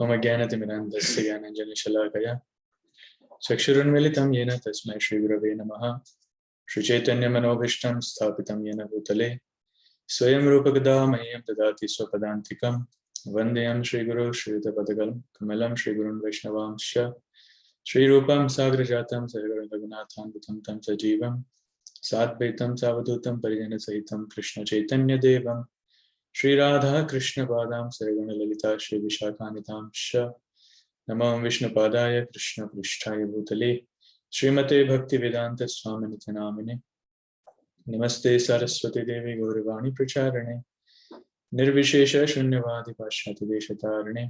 ओम ज्ञानतिमिरान्धस्य ज्ञानाञ्जनशलाकया चक्षुरुन्मीलितं येन तस्मै श्रीगुरवे नमः। श्रीचैतन्यमनोभीष्टं स्थापितं येन भूतले स्वयं रूपकदा मह्यं ददाति स्वपदान्तिकं। वन्देऽहं श्रीगुरो श्रीयुतपदकलं कमलं श्रीगुरुन् वैष्णवांश्च श्रीरूपं साग्रजातं सर्वरघुनाथान्वितं तं सजीवं साद्वैतं सावधूतं परिजनसहितं कृष्णचैतन्यदेवं श्रीराधा कृष्णपादां सर्वगणललिता श्रीविशाखान्वितांश्च नमो विष्णुपादाय कृष्णपृष्ठाय भूतले श्रीमते भक्तिवेदांत स्वामिनिति नामिने। नमस्ते सरस्वती देवी गौरवाणी प्रचारिणे निर्विशेष शून्यवादी पाश्चात्य देशतारिणे।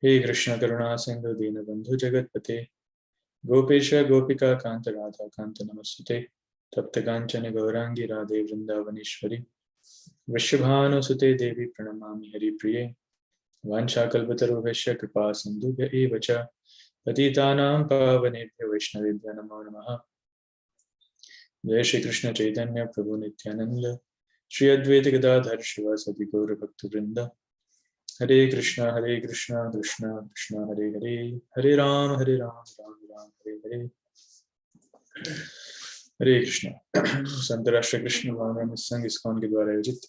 हे कृष्ण करुणा सिंधु दीनबंधु जगतपते गोपेश गोपिका कांत राधा कांत नमस्ते। तप्त कांचन गौरांगी राधे वृंदावनेश्वरी वृषभानुसुते देवी प्रणमामि हरिप्रिये। वाञ्छाकल्पतरुभ्यश्च कृपा सिन्धुभ्य एव च पतितानां पावनेभ्यो वैष्णवेभ्यो नमो नमः। जय श्री कृष्ण चैतन्य प्रभु नित्यानंद श्री अद्वैत गदाधर शिवासादि गौर भक्तवृंद। हरे कृष्णा कृष्ण कृष्ण हरे हरे, हरे राम राम राम हरे हरे। हरे कृष्ण। संत राष्ट्र कृष्ण भावना संघ इस्कॉन के द्वारा आयोजित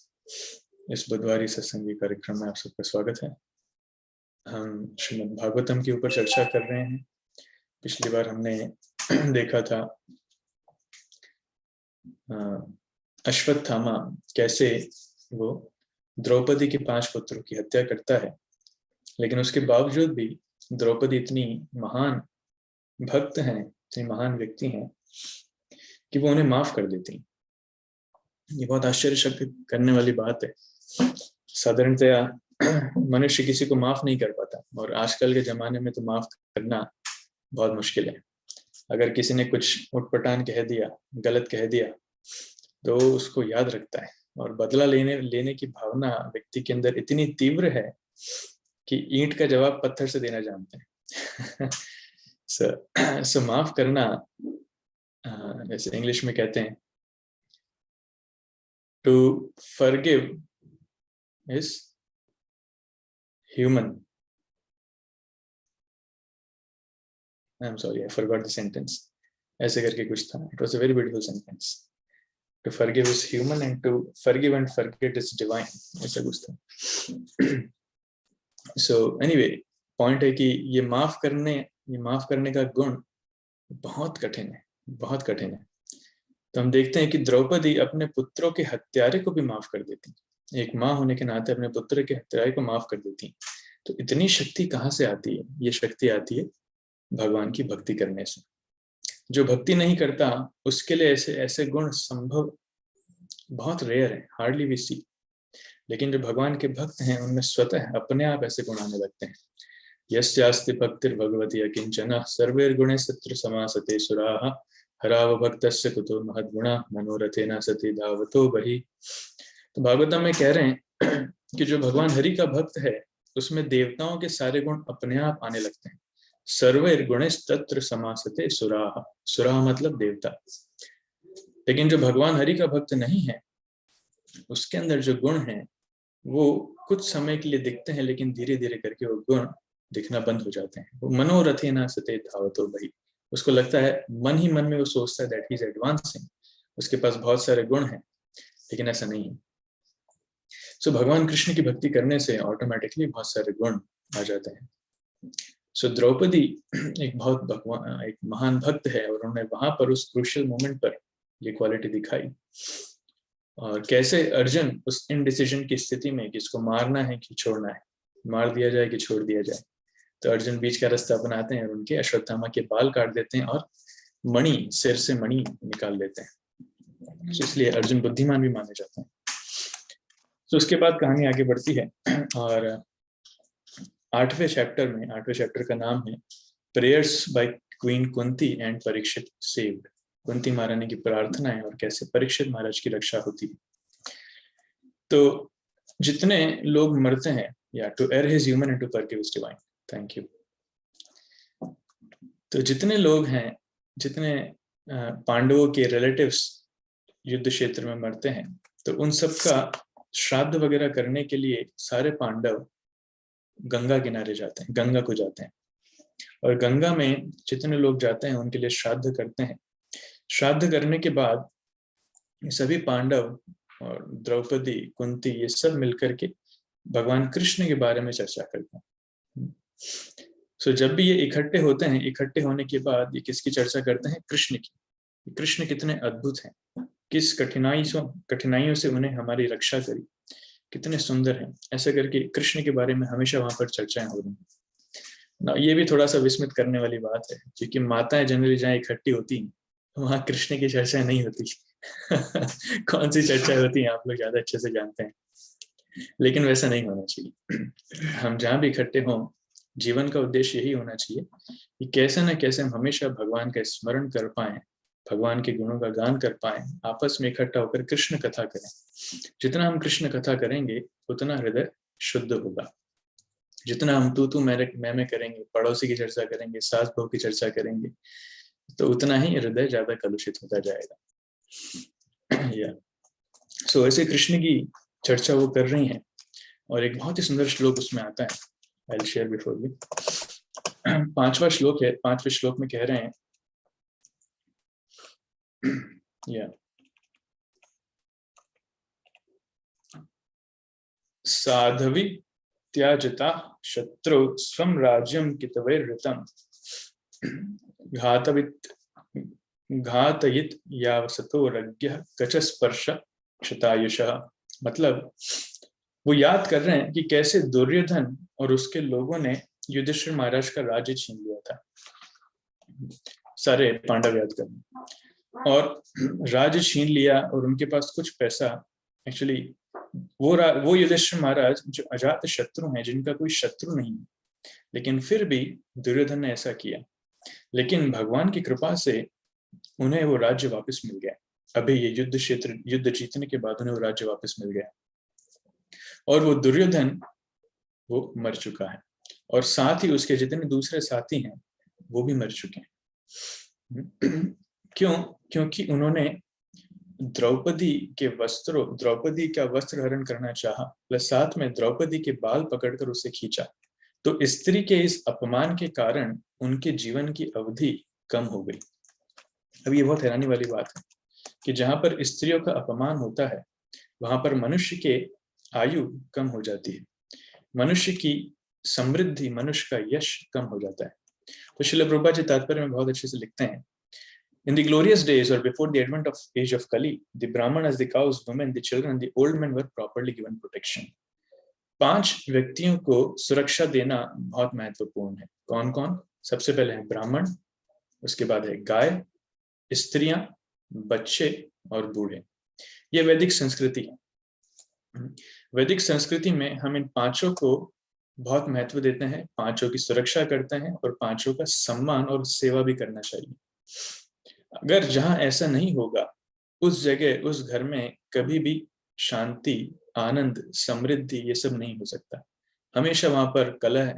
इस बुधवारी सत्संगी कार्यक्रम में आप सबका स्वागत है। हम श्रीमद् भागवतम के ऊपर चर्चा कर रहे हैं। पिछली बार हमने देखा था अश्वत्थामा कैसे वो द्रौपदी के 5 पुत्रों की हत्या करता है, लेकिन उसके बावजूद भी द्रौपदी इतनी महान भक्त हैं, इतनी महान व्यक्ति हैं कि वो उन्हें माफ कर देती। ये बहुत आश्चर्यचकित करने वाली बात है। साधारणतया मनुष्य किसी को माफ नहीं कर पाता, और आजकल के जमाने में तो माफ करना बहुत मुश्किल है। अगर किसी ने कुछ उटपटांग कह दिया, गलत कह दिया, तो उसको याद रखता है, और बदला लेने की भावना व्यक्ति के अंदर इतनी तीव्र है कि ईंट का जवाब पत्थर से देना जानते हैं। सो माफ करना, जैसे इंग्लिश में कहते हैं, to forgive is human. I am sorry, I forgot the sentence. ऐसे करके कुछ था। It was a very beautiful sentence. To forgive is human and to forgive and forget is divine. ऐसा कुछ था। So anyway, point है कि ये माफ करने का गुण बहुत कठिन है, बहुत कठिन है। तो हम देखते हैं कि द्रौपदी अपने पुत्रों के हत्यारे को भी माफ कर देती। एक माँ होने के नाते अपने पुत्र के हत्यारे को माफ कर देती। तो इतनी शक्ति कहाँ से आती है? ये शक्ति आती है भगवान की भक्ति करने से। जो भक्ति नहीं करता उसके लिए ऐसे गुण संभव बहुत रेयर है, हार्डली वी सी। लेकिन जो भगवान के भक्त हैं उनमें स्वतः अपने आप ऐसे गुण आने लगते हैं। यस्यास्ति भक्तिर् भगवती अकिंचन सर्वैर्गुणैः सत्र समासते सुराः हराव भक्तस्य कुतो महद्गुणा मनोरथेन सति धावतो बहि। तो भागवतम में कह रहे हैं कि जो भगवान हरि का भक्त है उसमें देवताओं के सारे गुण अपने आप आने लगते हैं। सर्वैर्गुणैः तत्र समासते सुराः, सुराः मतलब देवता। लेकिन जो भगवान हरि का भक्त नहीं है उसके अंदर जो गुण हैं वो कुछ समय के लिए दिखते हैं, लेकिन धीरे धीरे करके वो गुण दिखना बंद हो जाते हैं। वो मनोरथेन सते धावतो बहि। उसको लगता है, मन ही मन में वो सोचता है दैट ही इज एडवांसिंग, उसके पास बहुत सारे गुण हैं, लेकिन ऐसा नहीं है। सो भगवान कृष्ण की भक्ति करने से ऑटोमेटिकली बहुत सारे गुण आ जाते हैं। सो द्रौपदी एक महान भक्त है, और उन्होंने वहां पर उस क्रूशियल मोमेंट पर ये क्वालिटी दिखाई। और कैसे अर्जुन उस इनडिसीजन की स्थिति में कि इसको मारना है कि छोड़ना है, मार दिया जाए कि छोड़ दिया जाए, तो अर्जुन बीच का रास्ता अपनाते हैं और उनके अश्वत्थामा के बाल काट देते हैं और सिर से मणि निकाल देते हैं। तो इसलिए अर्जुन बुद्धिमान भी माने जाते हैं। तो उसके बाद कहानी आगे बढ़ती है, और 8वें चैप्टर का नाम है prayers by queen Kunti and Parikshit saved. Kunti महारानी की प्रार्थना है और कैसे परीक्षित महाराज की रक्षा होती है। तो जितने लोग मरते हैं, या to err is human and to forgive is divine. Thank you. तो जितने लोग हैं, जितने पांडवों के रिलेटिव्स युद्ध क्षेत्र में मरते हैं, तो उन सब का श्राद्ध वगैरह करने के लिए सारे पांडव गंगा किनारे जाते हैं, गंगा को जाते हैं, और गंगा में जितने लोग जाते हैं उनके लिए श्राद्ध करते हैं। श्राद्ध करने के बाद सभी पांडव और द्रौपदी, कुंती, ये सब मिलकर के भगवान कृष्ण के बारे में चर्चा करते हैं। सो जब भी ये इकट्ठे होते हैं, इकट्ठे होने के बाद ये किसकी चर्चा करते हैं? कृष्ण की। कृष्ण कितने अद्भुत हैं, किस कठिनाइयों से उन्हें हमारी रक्षा करी, कितने सुंदर हैं, ऐसा करके कृष्ण के बारे में हमेशा वहां पर चर्चाएं हो रही हैं। ये भी थोड़ा सा विस्मित करने वाली बात है, क्योंकि माताएं जनरली जहाँ इकट्ठी होती हैं वहां कृष्ण की चर्चा नहीं होती। कौन सी चर्चा होती है आप लोग ज्यादा अच्छे से जानते हैं, लेकिन वैसा नहीं होना चाहिए। हम जहाँ भी इकट्ठे हों, जीवन का उद्देश्य यही होना चाहिए कि कैसे न कैसे हम हमेशा भगवान का स्मरण कर पाएं, भगवान के गुणों का गान कर पाएं, आपस में इकट्ठा होकर कृष्ण कथा करें। जितना हम कृष्ण कथा करेंगे उतना हृदय शुद्ध होगा। जितना हम तू मैं करेंगे, पड़ोसी की चर्चा करेंगे, सास बहू की चर्चा करेंगे, तो उतना ही हृदय ज्यादा कलुषित होता जाएगा। सो ऐसे कृष्ण की चर्चा वो कर रही हैं, और एक बहुत ही सुंदर श्लोक उसमें आता है। I'll share before you. 5वां श्लोक है। 5वें श्लोक में कह रहे हैं, साधवी त्याजता शत्रु स्वं राज्यं कितवैर्हृतम् घातयित यावसतो रज्ञः कचस्पर्श क्षतायुषः। मतलब वो याद कर रहे हैं कि कैसे दुर्योधन और उसके लोगों ने युधिष्ठिर महाराज का राज्य छीन लिया था। सारे पांडव याद कर रहे, और राज्य छीन लिया, और उनके पास कुछ पैसा, एक्चुअली वो युधिष्ठिर महाराज जो अजात शत्रु हैं, जिनका कोई शत्रु नहीं है, लेकिन फिर भी दुर्योधन ने ऐसा किया। लेकिन भगवान की कृपा से उन्हें वो राज्य वापस मिल गया। अभी ये युद्ध जीतने के बाद उन्हें वो राज्य वापस मिल गया, और वो दुर्योधन वो मर चुका है, और साथ ही उसके जितने दूसरे साथी हैं वो भी मर चुके हैं। क्यों? क्योंकि उन्होंने द्रौपदी का वस्त्र हरण करना चाहा, प्लस साथ में द्रौपदी के बाल पकड़कर उसे खींचा। तो स्त्री के इस अपमान के कारण उनके जीवन की अवधि कम हो गई। अब ये बहुत हैरानी वाली बात है कि जहां पर स्त्रियों का अपमान होता है, वहां पर मनुष्य के आयु कम हो जाती है, मनुष्य की समृद्धि, मनुष्य का यश कम हो जाता है। तो श्रील प्रभुपाद जी तात्पर्य में बहुत अच्छे से लिखते हैं, In the glorious days or before the advent of age of Kali, the Brahmanas, the cows, women, the children, the old men were properly given protection. 5 व्यक्तियों को सुरक्षा देना बहुत महत्वपूर्ण है। कौन कौन? सबसे पहले है ब्राह्मण, उसके बाद है गाय, स्त्रियां, बच्चे और बूढ़े। ये वैदिक संस्कृति है। वैदिक संस्कृति में हम इन 5 को बहुत महत्व देते हैं, 5 की सुरक्षा करते हैं, और 5 का सम्मान और सेवा भी करना चाहिए। अगर जहां ऐसा नहीं होगा, उस जगह, उस घर में कभी भी शांति, आनंद, समृद्धि ये सब नहीं हो सकता। हमेशा वहां पर कलह,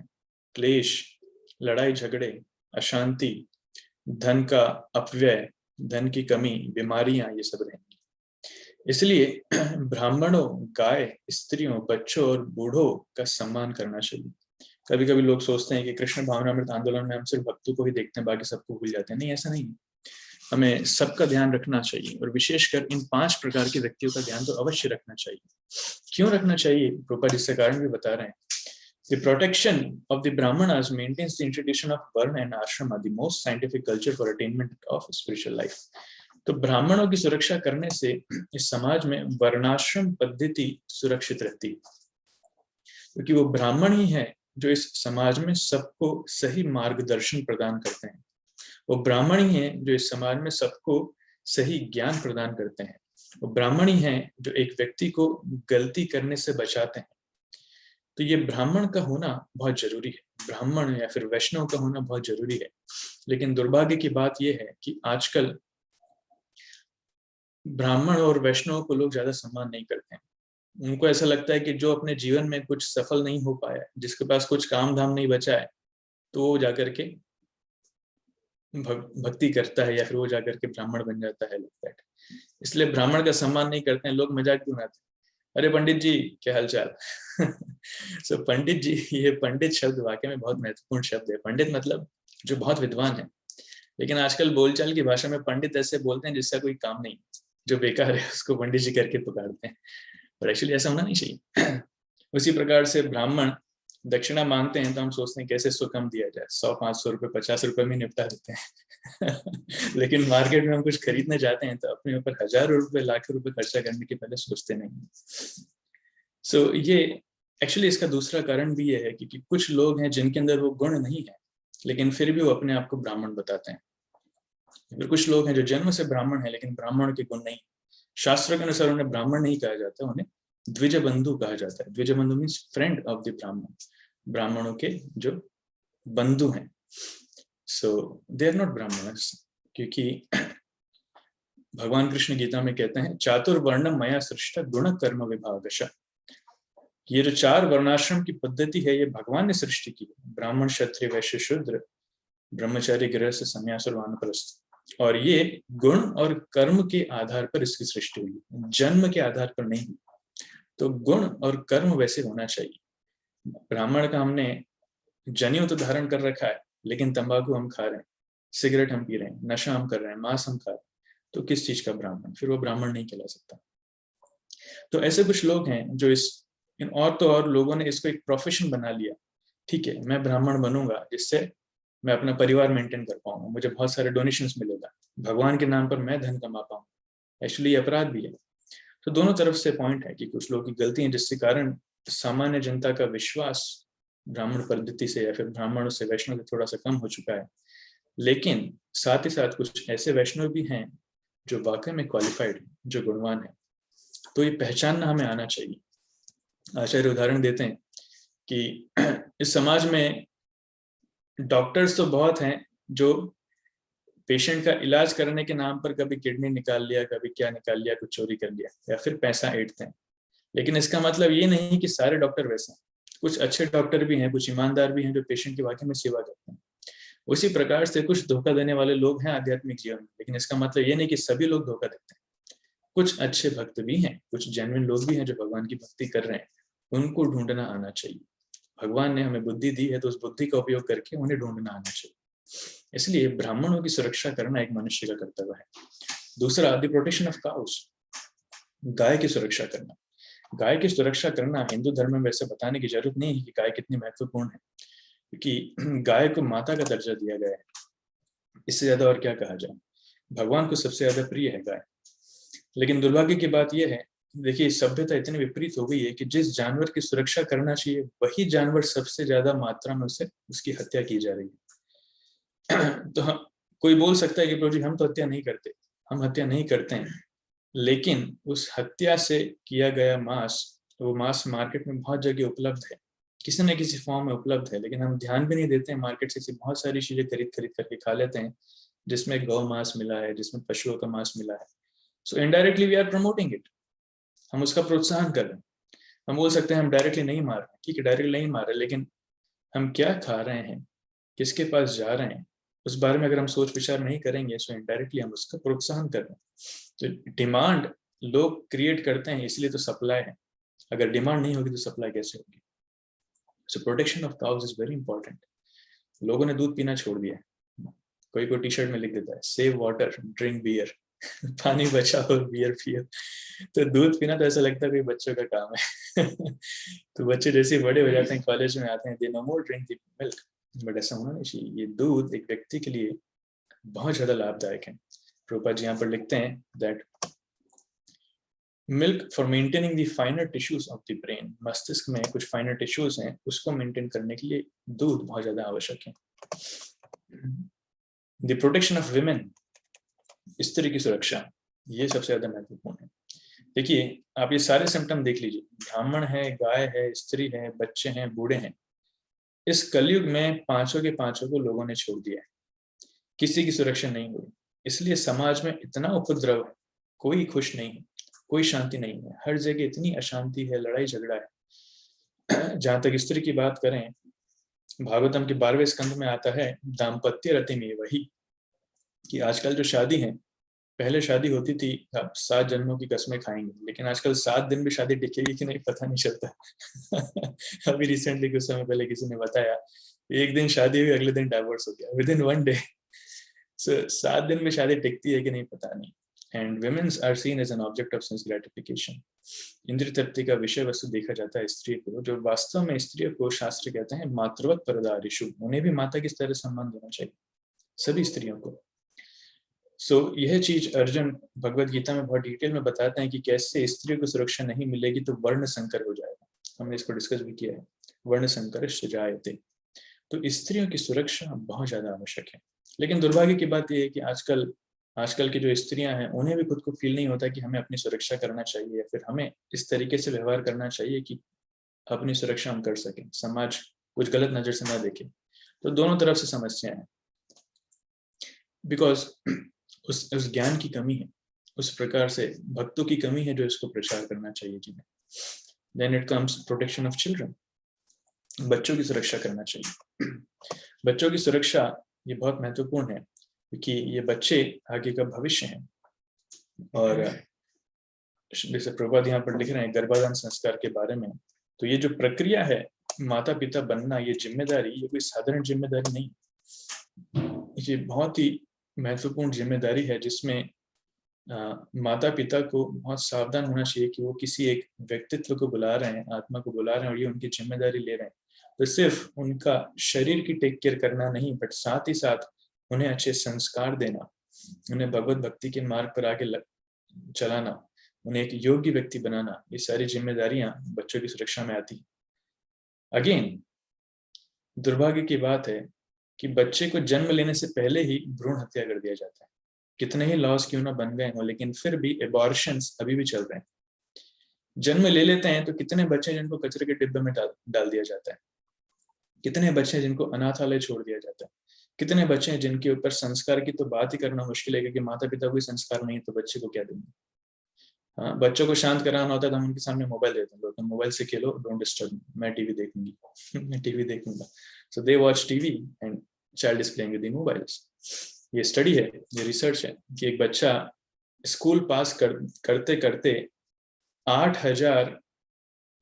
क्लेश, लड़ाई झगड़े, अशांति, धन का अपव्यय, धन की कमी, बीमारियां, ये सब रहेंगी। इसलिए ब्राह्मणों, गाय, स्त्रियों, बच्चों और बूढ़ों का सम्मान करना चाहिए। कभी कभी लोग सोचते हैं कि कृष्ण भावनामृत आंदोलन में हम सिर्फ भक्तों को ही देखते हैं, बाकी सबको भूल जाते हैं। नहीं, ऐसा नहीं है। हमें सबका ध्यान रखना चाहिए, और विशेषकर इन 5 प्रकार के व्यक्तियों का ध्यान तो अवश्य रखना चाहिए। क्यों रखना चाहिए? प्रभुपाद इसका कारण भी बता रहे हैं। The protection of the Brahmanas maintains the institution of Varna and Ashrama, the most scientific culture for attainment of spiritual life. तो ब्राह्मणों की सुरक्षा करने से इस समाज में वर्णाश्रम पद्धति सुरक्षित रहती है, क्योंकि वो ब्राह्मण ही है जो इस समाज में सबको सही मार्गदर्शन प्रदान करते हैं। वो ब्राह्मण ही है जो इस समाज में सबको सही ज्ञान प्रदान करते हैं। वो ब्राह्मण ही है जो एक व्यक्ति को गलती करने से बचाते हैं। तो ये ब्राह्मण का होना बहुत जरूरी है, ब्राह्मण या फिर वैष्णव का होना बहुत जरूरी है। लेकिन दुर्भाग्य की बात यह है कि आजकल ब्राह्मण और वैष्णव को लोग ज्यादा सम्मान नहीं करते हैं। उनको ऐसा लगता है कि जो अपने जीवन में कुछ सफल नहीं हो पाया, जिसके पास कुछ काम धाम नहीं बचा है, तो वो जाकर के भक्ति करता है, या फिर वो जाकर के ब्राह्मण बन जाता है, लगता है। इसलिए ब्राह्मण का सम्मान नहीं करते हैं लोग, मजाक भी उड़ाते हैं। अरे पंडित जी क्या हालचाल। सो पंडित जी, ये पंडित शब्द वाकई में बहुत महत्वपूर्ण शब्द है। पंडित मतलब जो बहुत विद्वान है, लेकिन आजकल बोलचाल की भाषा में पंडित ऐसे बोलते हैं जिसका कोई काम नहीं, जो बेकार है उसको पंडित जी करके पुकारते हैं, पर एक्चुअली ऐसा होना नहीं चाहिए। उसी प्रकार से ब्राह्मण दक्षिणा मांगते हैं तो हम सोचते हैं कैसे इसको कम दिया जाए, 100 500 रुपए 50 रुपए में निपटा देते हैं। लेकिन मार्केट में हम कुछ खरीदने जाते हैं तो अपने ऊपर हजारों रुपए लाखों रुपए खर्चा करने के पहले सोचते नहीं। सो ये एक्चुअली इसका दूसरा कारण भी ये है कि कुछ लोग हैं जिनके अंदर वो गुण नहीं है, लेकिन फिर भी वो अपने आप को ब्राह्मण बताते हैं। फिर कुछ लोग हैं जो जन्म से ब्राह्मण है लेकिन ब्राह्मण के गुण नहीं। शास्त्र के अनुसार उन्हें ब्राह्मण नहीं कहा जाता, उन्हें द्विज बंधु कहा जाता है। द्विज बंधु मीन्स फ्रेंड ऑफ द ब्राह्मण, ब्राह्मणों के जो बंधु हैं। सो दे आर नॉट ब्राह्मणस, क्योंकि भगवान कृष्ण गीता में कहते हैं चातुर्वर्णम मया सृष्ट गुण कर्म विभागश। ये जो 4 वर्णाश्रम की पद्धति है ये भगवान ने सृष्टि की, ब्राह्मण क्षत्रिय वैश्य शूद्र ब्रह्मचारी गृहस्थ सन्यास और वानप्रस्थ। और ये गुण और कर्म के आधार पर इसकी सृष्टि हुई, जन्म के आधार पर नहीं। तो गुण और कर्म वैसे होना चाहिए। ब्राह्मण का हमने जनेऊ तो धारण कर रखा है, लेकिन तंबाकू हम खा रहे हैं, सिगरेट हम पी रहे हैं, नशा हम कर रहे हैं, मांस हम खा रहे हैं, तो किस चीज का ब्राह्मण? फिर वो ब्राह्मण नहीं कहला सकता। तो ऐसे कुछ लोग हैं जो और तो और लोगों ने इसको एक प्रोफेशन बना लिया। ठीक है, मैं ब्राह्मण बनूंगा जिससे मैं अपना परिवार मेंटेन कर पाऊंगा, मुझे बहुत सारे डोनेशंस मिलेगा, भगवान के नाम पर मैं धन कमा पाऊंगा। एक्चुअली अपराध भी है। तो दोनों तरफ से पॉइंट है कि कुछ लोगों की गलती है जिसके कारण सामान्य जनता का विश्वास ब्राह्मण पद्धति से या फिर ब्राह्मणों से वैष्णव से थोड़ा सा कम हो चुका है। लेकिन साथ ही साथ कुछ ऐसे वैष्णव भी हैं जो वाकई में क्वालिफाइड, जो गुणवान है। तो ये पहचानना हमें आना चाहिए। आचार्य उदाहरण देते हैं कि इस समाज में डॉक्टर्स तो बहुत हैं जो पेशेंट का इलाज करने के नाम पर कभी किडनी निकाल लिया, कभी क्या निकाल लिया, कुछ चोरी कर लिया या फिर पैसा ऐंठते हैं। लेकिन इसका मतलब ये नहीं कि सारे डॉक्टर वैसे हैं। कुछ अच्छे डॉक्टर भी हैं, कुछ ईमानदार भी हैं जो पेशेंट की वाकई में सेवा करते हैं। उसी प्रकार से कुछ धोखा देने वाले लोग हैं आध्यात्मिक जीवन में, लेकिन इसका मतलब ये नहीं कि सभी लोग धोखा देते हैं। कुछ अच्छे भक्त भी हैं, कुछ जेन्युइन लोग भी हैं जो भगवान की भक्ति कर रहे हैं। उनको ढूंढना आना चाहिए। भगवान ने हमें बुद्धि दी है तो उस बुद्धि का उपयोग करके उन्हें ढूंढना आना चाहिए। इसलिए ब्राह्मणों की सुरक्षा करना एक मनुष्य का कर्तव्य है। दूसरा, द प्रोटेक्शन ऑफ काउस, गाय की सुरक्षा करना। गाय की सुरक्षा करना हिंदू धर्म में वैसे बताने की जरूरत नहीं है कि गाय कितनी महत्वपूर्ण है, क्योंकि गाय को माता का दर्जा दिया गया है। इससे ज्यादा और क्या कहा जाए। भगवान को सबसे ज्यादा प्रिय है गाय। लेकिन दुर्भाग्य की बात यह है, देखिए सभ्यता इतनी विपरीत हो गई है कि जिस जानवर की सुरक्षा करना चाहिए वही जानवर सबसे ज्यादा मात्रा में उसे उसकी हत्या की जा रही है। तो कोई बोल सकता है कि प्रभु जी हम तो हत्या नहीं करते, हम हत्या नहीं करते हैं, लेकिन उस हत्या से किया गया मांस, वो मांस मार्केट में बहुत जगह उपलब्ध है, किसी न किसी फॉर्म में उपलब्ध है, लेकिन हम ध्यान भी नहीं देते हैं। मार्केट से बहुत सारी चीजें खरीद खरीद करके खा लेते हैं जिसमें गौ मांस मिला है, जिसमें पशुओं का मांस मिला है। So indirectly we are promoting it, हम उसका प्रोत्साहन कर रहे हैं। हम बोल सकते हैं हम डायरेक्टली नहीं मार रहे, ठीक है डायरेक्टली नहीं मार रहे, लेकिन हम क्या खा रहे हैं, किसके पास जा रहे हैं, उस बारे में अगर हम सोच विचार नहीं करेंगे तो इनडायरेक्टली हम उसका प्रोत्साहन कर रहे हैं। तो डिमांड लोग क्रिएट करते हैं, इसलिए तो सप्लाई है। अगर डिमांड नहीं होगी तो सप्लाई कैसे होगी? So protection of cows is very important. लोगों ने दूध पीना छोड़ दिया है। कोई टी शर्ट में लिख देता है सेव वाटर ड्रिंक बियर। पानी बचाओ बियर पियो। तो दूध पीना तो ऐसा लगता है कोई बच्चों का काम है। तो बच्चे जैसे बड़े हो जाते हैं, कॉलेज में आते हैं, they know more drink the milk. But ऐसा होना नहीं चाहिए। ये दूध एक व्यक्ति के लिए बहुत ज्यादा लाभदायक है। प्रभुपाद जी यहाँ पर लिखते हैं that milk for maintaining the फाइनर tissues of the brain, मस्तिष्क में कुछ फाइनर टिश्यूज हैं, उसको मेंटेन करने के लिए दूध बहुत ज्यादा आवश्यक है। द प्रोटेक्शन ऑफ विमेन, स्त्री की सुरक्षा, ये सबसे ज्यादा महत्वपूर्ण है। देखिए आप ये सारे सिम्टम देख लीजिए, ब्राह्मण है, गाय है, स्त्री है, बच्चे हैं, बूढ़े हैं। इस कलयुग में पांचों के पांचों को लोगों ने छोड़ दिया है, किसी की सुरक्षा नहीं हुई। इसलिए समाज में इतना उपद्रव है, कोई खुश नहीं है, कोई शांति नहीं है, हर जगह इतनी अशांति है, लड़ाई झगड़ा है। जहां तक स्त्री की बात करें, भागवतम के 12वें स्कंद में आता है दाम्पत्य रति में वही, कि आजकल जो शादी है पहले शादी होती थी, अब 7 जन्मों की कसमें खाएंगे, लेकिन आजकल 7 दिन भी शादी टिकेगी कि नहीं पता नहीं चलता। अभी रिसेंटली कुछ समय पहले किसी ने बताया, एक दिन शादी हुई, अगले दिन डाइवोर्स हो गया, विद इन 1 डे। सो 7 दिन में शादी टिकती है कि नहीं पता नहीं। And women's are seen as an object of sense gratification. इंद्रिय तृप्ति का विषय वस्तु देखा जाता है स्त्री को, जो वास्तव में स्त्रियों को शास्त्र कहते हैं मातृवत परदारिषु, उन्हें भी माता की तरह सम्मान देना चाहिए, सभी स्त्रियों को। यह चीज अर्जुन भगवत गीता में बहुत डिटेल में बताते हैं कि कैसे स्त्री को सुरक्षा नहीं मिलेगी तो वर्ण संकर हो जाएगा। हमने इसको डिस्कस भी किया है, वर्ण संकर जायते। तो स्त्रियों की सुरक्षा बहुत ज्यादा आवश्यक है। लेकिन दुर्भाग्य की बात यह है कि आजकल की जो स्त्रियां हैं उन्हें भी खुद को फील नहीं होता कि हमें अपनी सुरक्षा करना चाहिए, या फिर हमें इस तरीके से व्यवहार करना चाहिए कि अपनी सुरक्षा हम कर सकें, समाज कुछ गलत नजर से ना देखे। तो दोनों तरफ से समस्या है, बिकॉज उस ज्ञान की कमी है, उस प्रकार से भक्तों की कमी है जो इसको प्रचार करना चाहिए जिन्हें। Then it comes protection of children, बच्चों की सुरक्षा करना चाहिए। बच्चों की सुरक्षा ये बहुत महत्वपूर्ण है, क्योंकि ये बच्चे आगे का भविष्य हैं। और जैसे प्रभुपाद यहाँ पर लिख रहे हैं गर्भाधान संस्कार के बारे में, तो ये जो प्रक्रिया है माता पिता बनना, ये जिम्मेदारी, ये कोई साधारण जिम्मेदारी नहीं, ये बहुत ही महत्वपूर्ण जिम्मेदारी है, जिसमें माता पिता को बहुत सावधान होना चाहिए कि वो किसी एक व्यक्तित्व को बुला रहे हैं, आत्मा को बुला रहे हैं, और ये उनकी जिम्मेदारी ले रहे हैं। तो सिर्फ उनका शरीर की टेक केयर करना नहीं, बट साथ ही साथ उन्हें अच्छे संस्कार देना, उन्हें भगवत भक्ति के मार्ग पर आगे चलाना, उन्हें एक योग्य व्यक्ति बनाना, ये सारी जिम्मेदारियां बच्चों की सुरक्षा में आती है। अगेन दुर्भाग्य की बात है कि बच्चे को जन्म लेने से पहले ही भ्रूण हत्या कर दिया जाता है। कितने ही लॉस क्यों ना बन गए हों, लेकिन फिर भी एबॉर्शंस अभी भी चल रहे हैं। जन्म ले लेते हैं तो कितने बच्चे जिनको कचरे के डिब्बे में डाल दिया जाता है, कितने बच्चे जिनको अनाथालय छोड़ दिया जाता है, कितने बच्चे हैं जिनके ऊपर संस्कार की तो बात ही करना मुश्किल है, क्योंकि माता पिता को संस्कार नहीं है तो बच्चे को क्या देंगे। हाँ, बच्चों को शांत कराना होता है तो हम उनके सामने मोबाइल देते हैं, तुम मोबाइल से खेलो, डोंट डिस्टर्ब, मैं टीवी देखूंगी। मैं टीवी देखूंगा। So they watch TV and child is playing with the mobiles. ये स्टडी है, ये रिसर्च है कि एक बच्चा स्कूल पास करते करते 8000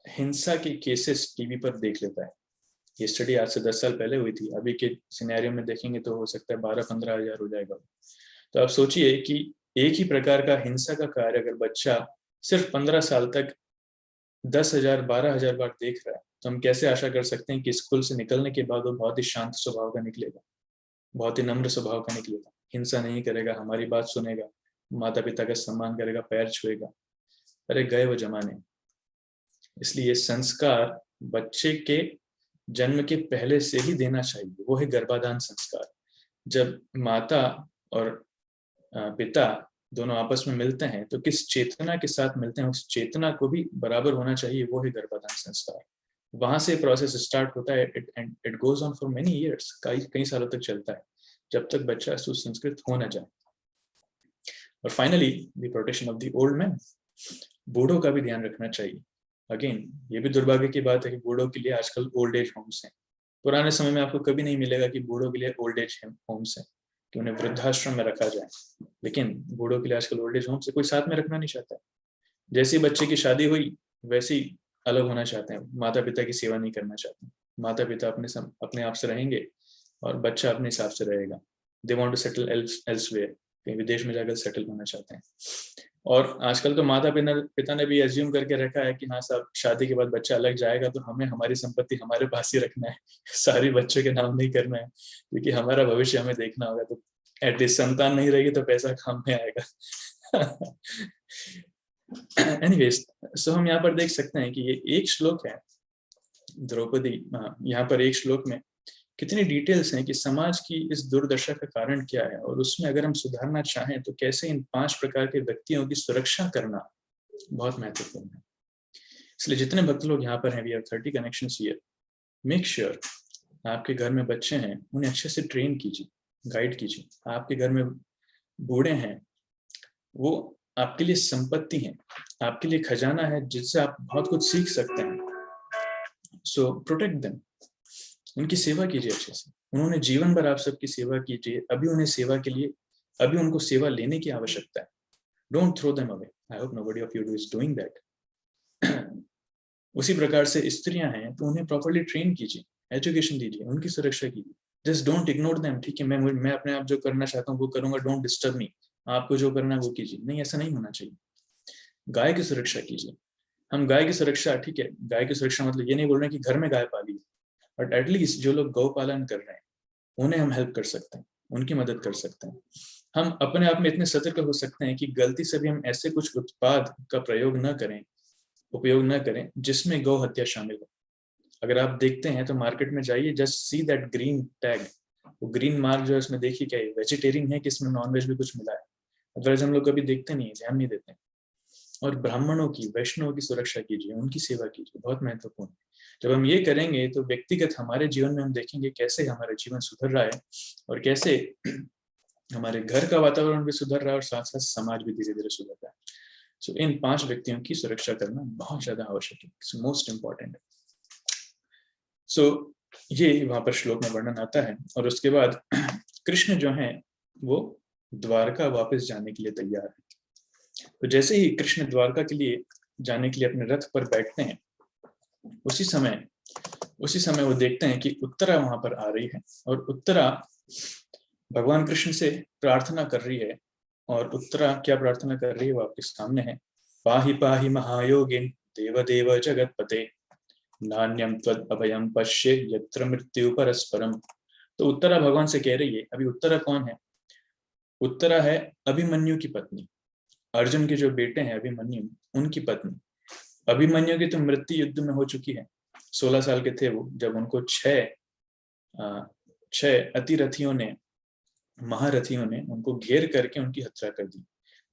हिंसा के केसेस टीवी पर देख लेता है। ये स्टडी आज से 10 साल पहले हुई थी, अभी के सिनेरियो में देखेंगे तो हो सकता है 12-15 हजार हो जाएगा। तो आप सोचिए कि एक ही प्रकार का हिंसा का कार्य अगर बच्चा सिर्फ 15 साल तक 10,000-12,000 बार देख रहा है, तो हम कैसे आशा कर सकते हैं कि स्कूल से निकलने के बाद वो बहुत ही शांत स्वभाव का निकलेगा, बहुत ही नम्र स्वभाव का निकलेगा, हिंसा नहीं करेगा, हमारी बात सुनेगा, माता पिता का सम्मान करेगा, पैर छुएगा। अरे गए वो जमाने। इसलिए संस्कार बच्चे के जन्म के पहले से ही देना चाहिए, वो है गर्भाधान संस्कार। जब माता और पिता दोनों आपस में मिलते हैं तो किस चेतना के साथ मिलते हैं, उस चेतना को भी बराबर होना चाहिए, वो है गर्भाधान संस्कार। वहां से प्रोसेस स्टार्ट होता है, it goes on for many years, कई सालों तक चलता है, जब तक बच्चा सुसंस्कृत हो ना जाए। और finally the protection of the old man, बूढ़ों का भी ध्यान रखना चाहिए। अगेन ये भी दुर्भाग्य की बात है कि बूढ़ों के लिए आजकल ओल्ड एज होम्स हैं। पुराने समय में आपको कभी नहीं मिलेगा कि बूढ़ों के लिए ओल्ड एज होम्स हैं, कि उन्हें वृद्धाश्रम में रखा जाए, लेकिन बूढ़ों के लिए आजकल ओल्ड एज होम से कोई साथ में रखना नहीं चाहता है। जैसे ही बच्चे की शादी हुई वैसे ही अलग होना चाहते हैं, माता पिता की सेवा नहीं करना चाहते। माता पिता अपने आप से रहेंगे और बच्चा अपने हिसाब से रहेगा। They want to settle elsewhere, कहीं विदेश में जाकर सेटल होना चाहते हैं। और आजकल तो माता पिता ने भी एज्यूम करके रखा है कि हाँ साहब, शादी के बाद बच्चा अलग जाएगा तो हमें हमारी संपत्ति हमारे पास ही रखना है, सारी बच्चे के नाम नहीं करना है, क्योंकि हमारा भविष्य हमें देखना होगा। तो एटलीस्ट संतान नहीं रहेगी तो पैसा काम में आएगा। एनीवेज, सो हम यहाँ पर देख सकते हैं कि ये एक श्लोक है द्रौपदी, यहाँ पर एक श्लोक में कितनी डिटेल्स हैं कि समाज की इस दुर्दशा का कारण क्या है, और उसमें अगर हम सुधारना चाहें तो कैसे इन 5 प्रकार के व्यक्तियों की सुरक्षा करना बहुत महत्वपूर्ण है। इसलिए जितने भक्त लोग यहाँ पर हैं, we have 30 connections here, make sure आपके घर में बच्चे हैं उन्हें अच्छे से ट्रेन कीजिए, गाइड कीजिए। आपके घर में बूढ़े हैं, वो आपके लिए संपत्ति है, आपके लिए खजाना है जिससे आप बहुत कुछ सीख सकते हैं। सो प्रोटेक्ट देम, उनकी सेवा कीजिए अच्छे से। उन्होंने जीवन भर आप सबकी सेवा कीजिए, अभी उन्हें सेवा के लिए अभी उनको सेवा लेने की आवश्यकता है। Don't throw them away. I hope nobody of you is doing that. उसी प्रकार से स्त्रियां हैं तो उन्हें प्रॉपर्ली ट्रेन कीजिए, एजुकेशन दीजिए, उनकी सुरक्षा कीजिए। Just don't ignore them. ठीक है, मैं अपने आप जो करना चाहता हूँ वो करूंगा, डोंट डिस्टर्ब मी। आपको जो करना है वो कीजिए। नहीं, ऐसा नहीं होना चाहिए। गाय की सुरक्षा कीजिए। हम गाय की सुरक्षा, ठीक है, गाय की सुरक्षा मतलब ये नहीं बोल रहे हैं कि घर में गाय पाली, बट एटलीस्ट जो लोग गौ पालन कर रहे हैं उन्हें हम हेल्प कर सकते हैं, उनकी मदद कर सकते हैं। हम अपने आप में इतने सतर्क हो सकते हैं कि गलती से भी हम ऐसे कुछ उत्पाद का उपयोग न करें जिसमें गौ हत्या शामिल हो। अगर आप देखते हैं तो मार्केट में जाइए, just see that green tag, वो ग्रीन मार्क जो है उसमें देखिए क्या वेजिटेरियन है कि इसमें नॉनवेज भी कुछ मिला है। अदरवाइज हम लोग कभी देखते नहीं है, ध्यान नहीं देते। और ब्राह्मणों की, वैष्णवों की सुरक्षा कीजिए, उनकी सेवा कीजिए, बहुत महत्वपूर्ण है। जब हम ये करेंगे तो व्यक्तिगत हमारे जीवन में हम देखेंगे कैसे हमारा जीवन सुधर रहा है और कैसे हमारे घर का वातावरण भी सुधर रहा है और साथ साथ समाज भी धीरे धीरे सुधर रहा है। सो इन 5 व्यक्तियों की सुरक्षा करना बहुत ज्यादा आवश्यक है, मोस्ट इंपॉर्टेंट है। सो ये वहां पर श्लोक में वर्णन आता है। और उसके बाद कृष्ण जो है वो द्वारका वापस जाने के लिए तैयार है। तो जैसे ही कृष्ण द्वारका के लिए जाने के लिए अपने रथ पर बैठते हैं, उसी समय वो देखते हैं कि उत्तरा वहां पर आ रही है। और उत्तरा भगवान कृष्ण से प्रार्थना कर रही है। और उत्तरा क्या प्रार्थना कर रही है वो आपके सामने है। पाहि पाहि महायोगिन देव देव जगतपते नान्यम त्वद अभयम पश्ये यत्र मृत्यु परस्परम। तो उत्तरा भगवान से कह रही है, अभी उत्तरा कौन है? उत्तरा है अभिमन्यु की पत्नी, अर्जुन के जो बेटे हैं अभिमन्यु, उनकी पत्नी। अभिमन्यु की तो मृत्यु युद्ध में हो चुकी है। 16 साल के थे वो जब उनको 6 अतिरथियों ने, महारथियों ने उनको घेर करके उनकी हत्या कर दी।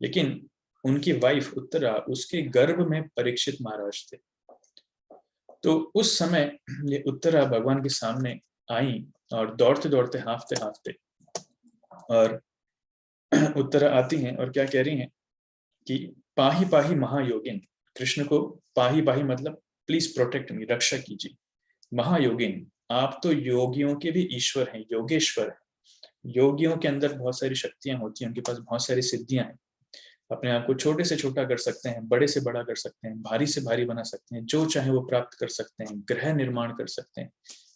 लेकिन उनकी वाइफ उत्तरा, उसके गर्भ में परीक्षित महाराज थे। तो उस समय ये उत्तरा भगवान के सामने आई और दौड़ते दौड़ते, हांफते हांफते, और उत्तरा आती हैं और क्या कह रही हैं कि पाही पाही महायोगिन, कृष्ण को पाही पाही मतलब प्लीज प्रोटेक्ट मी, रक्षा कीजिए। महायोगिन, आप तो योगियों के भी ईश्वर हैं, योगेश्वर हैं। योगियों के अंदर बहुत सारी शक्तियां होती हैं, उनके पास बहुत सारी सिद्धियां हैं। अपने आप को छोटे से छोटा कर सकते हैं, बड़े से बड़ा कर सकते हैं, भारी से भारी बना सकते हैं, जो चाहे वो प्राप्त कर सकते हैं, ग्रह निर्माण कर सकते हैं।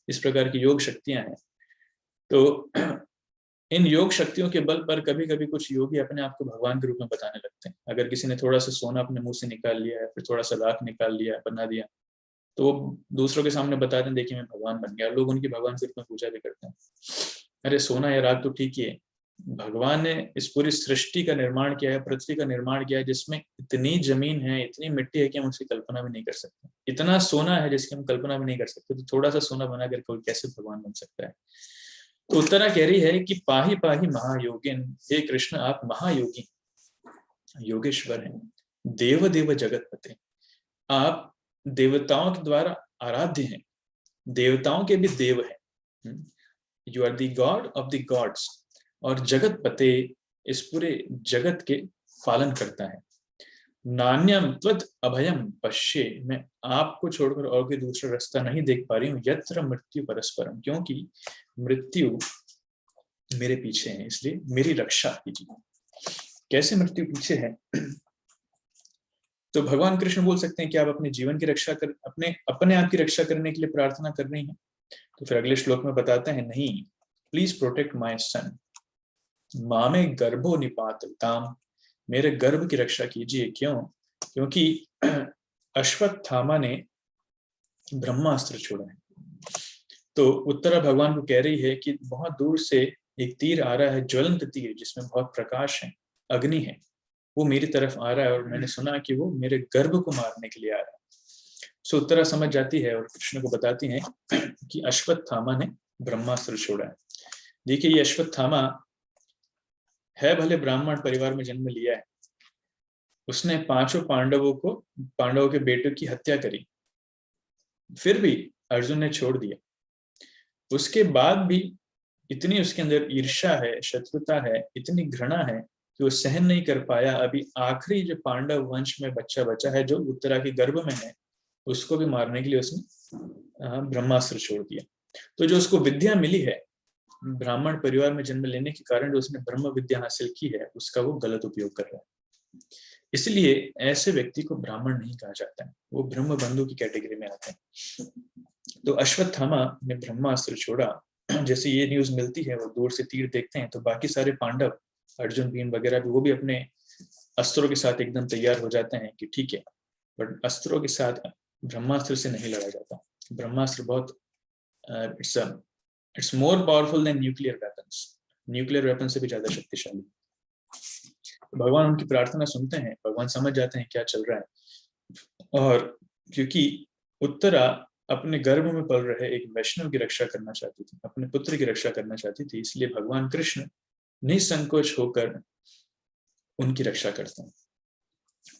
इस प्रकार की योग शक्तियां हैं। तो इन योग शक्तियों के बल पर कभी कभी कुछ योगी अपने आप को भगवान के रूप में बताने लगते हैं। अगर किसी ने थोड़ा सा सोना अपने मुंह से निकाल लिया है, फिर थोड़ा सा राख निकाल लिया, बना दिया, तो वो दूसरों के सामने बताते हैं, देखिए मैं भगवान बन गया। लोग उनकी भगवान के रूप में पूजा भी करते हैं। अरे सोना या राख तो ठीक ही है, भगवान ने इस पूरी सृष्टि का निर्माण किया है, पृथ्वी का निर्माण किया है, जिसमें इतनी जमीन है, इतनी मिट्टी है कि हम उसकी कल्पना भी नहीं कर सकते। इतना सोना है जिसकी हम कल्पना भी नहीं कर सकते, तो थोड़ा सा सोना बना कर कोई कैसे भगवान बन सकता है? तो उत्तरा कह रही है कि पाही पाही महायोगिन, हे कृष्ण आप महायोगी, योगेश्वर हैं, देव देव जगतपते, आप देवताओं के द्वारा आराध्य हैं, देवताओं के भी देव हैं। You are the god of the gods, और जगतपते, इस पूरे जगत के पालन करता है। नान्यम त्वद अभयम पश्ये, मैं आपको छोड़कर और कोई दूसरा रास्ता नहीं देख पा रही हूँ। यत्र मृत्यु परस्परम, क्योंकि मृत्यु मेरे पीछे है, इसलिए मेरी रक्षा कीजिए। कैसे मृत्यु पीछे है? तो भगवान कृष्ण बोल सकते हैं कि आप अपने जीवन की रक्षा कर, अपने आप की रक्षा करने के लिए प्रार्थना कर रही हैं। तो फिर अगले श्लोक में बताते हैं, नहीं, प्लीज प्रोटेक्ट माय सन, मामे गर्भो निपातताम, मेरे गर्भ की रक्षा कीजिए। क्यों? क्योंकि अश्वत्थामा ने ब्रह्मास्त्र छोड़ा है। तो उत्तरा भगवान को कह रही है कि बहुत दूर से एक तीर आ रहा है, ज्वलंत तीर जिसमें बहुत प्रकाश है, अग्नि है, वो मेरी तरफ आ रहा है और मैंने सुना कि वो मेरे गर्भ को मारने के लिए आ रहा है। सो उत्तरा समझ जाती है और कृष्ण को बताती है कि अश्वत्थामा ने ब्रह्मास्त्र छोड़ा है। देखिए, ये अश्वत्थामा है भले ब्राह्मण परिवार में जन्म लिया है, उसने 5 पांडवों के बेटों की हत्या करी, फिर भी अर्जुन ने छोड़ दिया। उसके बाद भी इतनी उसके अंदर ईर्ष्या है, शत्रुता है, इतनी घृणा है कि वो सहन नहीं कर पाया। अभी आखिरी जो पांडव वंश में बच्चा बचा है जो उत्तरा के गर्भ में है, उसको भी मारने के लिए उसने ब्रह्मास्त्र छोड़ दिया। तो जो उसको विद्या मिली है, ब्राह्मण परिवार में जन्म लेने के कारण जो उसने ब्रह्म विद्या हासिल की है उसका वो गलत उपयोग कर रहा है। इसलिए ऐसे व्यक्ति को ब्राह्मण नहीं कहा जाता है, वो ब्रह्म बंधु की कैटेगरी में आते हैं। तो अश्वत्थामा ने ब्रह्मास्त्र छोड़ा। जैसे ये न्यूज मिलती है, वो दूर से तीर देखते हैं तो बाकी सारे पांडव, अर्जुन भीम वगैरह भी, वो भी अपने अस्त्रों के साथ एकदम तैयार हो जाते हैं कि ठीक है, बट अस्त्रों के साथ ब्रह्मास्त्र से नहीं लड़ा जाता। ब्रह्मास्त्र बहुत it's more powerful than nuclear weapons, nuclear weapon से भी ज्यादा शक्तिशाली। भगवान उनकी प्रार्थना सुनते हैं, भगवान समझ जाते हैं क्या चल रहा है। और क्योंकि उत्तरा अपने गर्भ में पल रहे एक वैष्णव की रक्षा करना चाहती थी, अपने पुत्र की रक्षा करना चाहती थी, इसलिए भगवान कृष्ण निसंकोच होकर उनकी रक्षा करते हैं।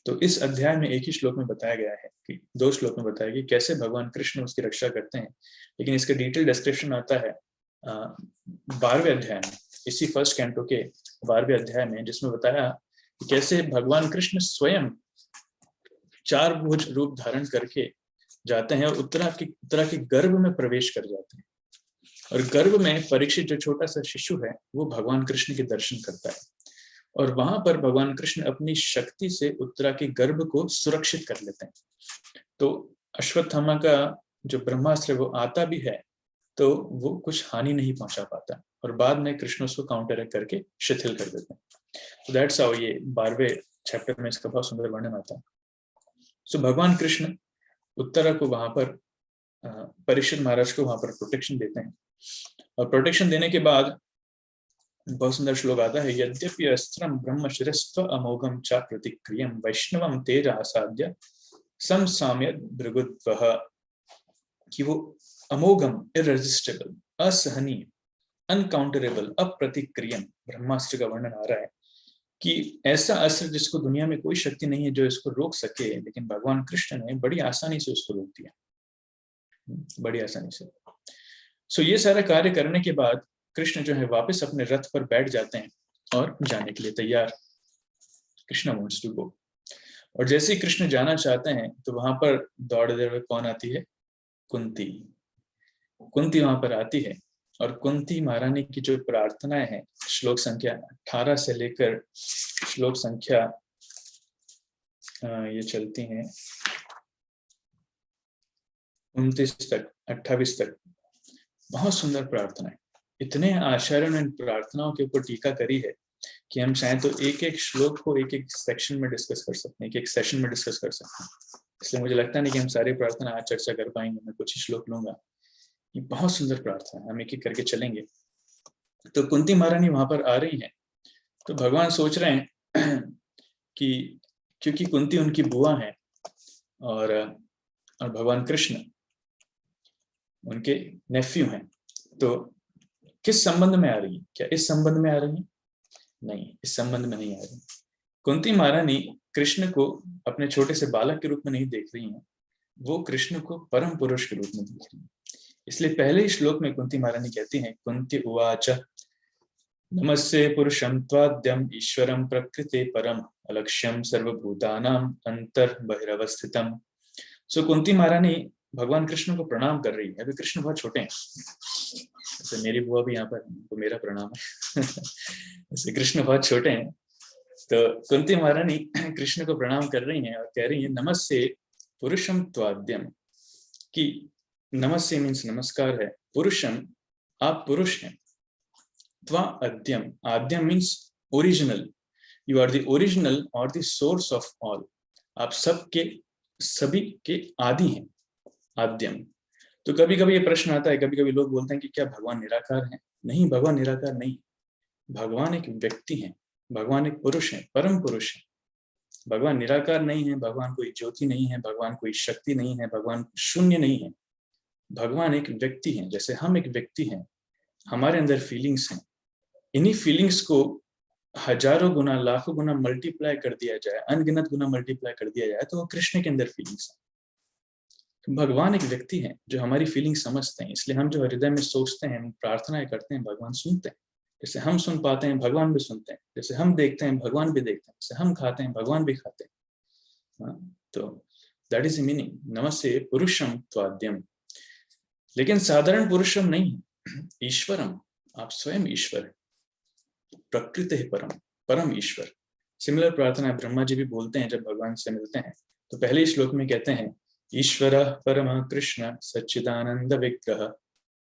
तो इस अध्याय में एक ही श्लोक में बताया गया है कि 2 श्लोक में बताया गया कैसे भगवान कृष्ण उसकी रक्षा करते हैं, लेकिन इसका डिटेल डिस्क्रिप्शन आता है 12वें अध्याय में, इसी फर्स्ट कैंटो के 12वें अध्याय में, जिसमें बताया कि कैसे भगवान कृष्ण स्वयं 4 भुज रूप धारण करके जाते हैं और उत्तरा के गर्भ में प्रवेश कर जाते हैं। और गर्भ में परीक्षित जो छोटा सा शिशु है वो भगवान कृष्ण के दर्शन करता है, और वहां पर भगवान कृष्ण अपनी शक्ति से उत्तरा के गर्भ को सुरक्षित कर लेते हैं। तो अश्वत्थामा का जो ब्रह्मास्त्र वो आता भी है तो वो कुछ हानि नहीं पहुंचा पाता, और बाद में कृष्ण उसको काउंटर करके शिथिल कर देते हैं। तो दैट्स हाउ ये 12वें चैप्टर में इसका बहुत सुंदर वर्णन आता है। सो भगवान कृष्ण उत्तरा को वहां पर, परीक्षित महाराज को वहां पर प्रोटेक्शन देते हैं, और प्रोटेक्शन देने के बाद बहुत सुंदर श्लोक आता है, यद्यपि अस्त्रम ब्रह्मशिरस्त्व अमोघम च प्रतिक्रियम वैष्णवम तेज आसाद्य समसाम्य भृगुद्वः, कि वो अमोघम, इररेजिस्टेबल, असहनीय, अनकाउंटरेबल, अप्रतिक्रियम ब्रह्मास्त्र का वर्णन आ रहा है कि ऐसा अस्त्र जिसको दुनिया में कोई शक्ति नहीं है जो इसको रोक सके, लेकिन भगवान कृष्ण ने बड़ी आसानी से उसको रोक दिया, बड़ी आसानी से। सो ये सारा कार्य करने के बाद कृष्ण जो है वापस अपने रथ पर बैठ जाते हैं और जाने के लिए तैयार, कृष्ण वांट्स टू गो। और जैसे ही कृष्ण जाना चाहते हैं तो वहां पर दौड़ते हुए कौन आती है? कुंती। कुंती वहां पर आती है, और कुंती महारानी की जो प्रार्थनाएं हैं, श्लोक संख्या 18 से लेकर श्लोक संख्या ये चलती हैं 29 तक, 28 तक, बहुत सुंदर प्रार्थना है। इतने आचार्यों ने इन प्रार्थनाओं के ऊपर टीका करी है कि हम चाहें तो एक एक श्लोक को एक एक सेक्शन में डिस्कस कर सकते हैं, एक एक सेशन में डिस्कस कर सकते हैं। इसलिए मुझे लगता नहीं कि हम सारी प्रार्थना आज चर्चा कर पाएंगे, मैं कुछ ही श्लोक लूंगा। ये बहुत सुंदर प्रार्थना है, हम एक एक करके चलेंगे। तो कुंती महारानी वहां पर आ रही है, तो भगवान सोच रहे हैं कि क्योंकि कुंती उनकी बुआ है और भगवान कृष्ण उनके नेफ्यू हैं, तो किस संबंध में आ रही है? क्या इस संबंध में आ रही है? नहीं, इस संबंध में नहीं आ रही। कुंती महारानी कृष्ण को अपने छोटे से बालक के रूप में नहीं देख रही हैं, वो कृष्ण को परम पुरुष के रूप में देख रही हैं। इसलिए पहले ही श्लोक में कुंती महारानी कहती हैं, कुंती उवाच नमस्ते पुरुषं त्वाद्यम ईश्वरं प्रकृते परम अलक्ष्यम सर्वभूतानां अंतर्बहिरवस्थितम। सो कुंती महारानी भगवान कृष्ण को प्रणाम कर रही है। अभी कृष्ण बहुत छोटे हैं, जैसे मेरी बुआ भी यहाँ पर, तो मेरा प्रणाम है। जैसे कृष्ण बहुत छोटे हैं, तो कुंती महारानी कृष्ण को प्रणाम कर रही हैं और कह रही है, नमस्ते पुरुषम त्वाद्यम, कि नमस्ते मीन्स नमस्कार है, पुरुषम आप पुरुष हैं, त्वा अद्यम, आद्यम means original, you are the original और द सोर्स ऑफ ऑल, आप सबके सभी के आदि हैं, आद्यम। तो कभी कभी ये प्रश्न आता है, कभी कभी लोग बोलते हैं कि क्या भगवान निराकार हैं? नहीं, भगवान निराकार नहीं, भगवान एक व्यक्ति हैं, भगवान एक पुरुष हैं, परम पुरुष हैं। भगवान निराकार नहीं है, भगवान कोई ज्योति नहीं है, भगवान कोई शक्ति नहीं है, भगवान शून्य नहीं है। भगवान एक व्यक्ति है, जैसे हम एक व्यक्ति हैं, हमारे अंदर फीलिंग्स हैं, इन्हीं फीलिंग्स को हजारों गुना, लाखों गुना मल्टीप्लाई कर दिया जाए, अनगिनत गुना मल्टीप्लाई कर दिया जाए, तो वो कृष्ण के अंदर फीलिंग्स है। भगवान एक व्यक्ति है जो हमारी फीलिंग समझते हैं, इसलिए हम जो हृदय में सोचते हैं, प्रार्थनाएं करते हैं, भगवान सुनते हैं। जैसे हम सुन पाते हैं, भगवान भी सुनते हैं। जैसे हम देखते हैं, भगवान भी देखते हैं। जैसे हम खाते हैं, भगवान भी खाते हैं। तो दैट इज द मीनिंग, नमस्ते पुरुषम त्वाद्यम। लेकिन साधारण पुरुषम नहीं, ईश्वरम, आप स्वयं ईश्वर है, प्रकृति है परम, परम ईश्वर। सिमिलर प्रार्थना ब्रह्मा जी भी बोलते हैं जब भगवान से मिलते हैं, तो पहले श्लोक में कहते हैं ईश्वर परम कृष्ण सच्चिदानंद विग्रह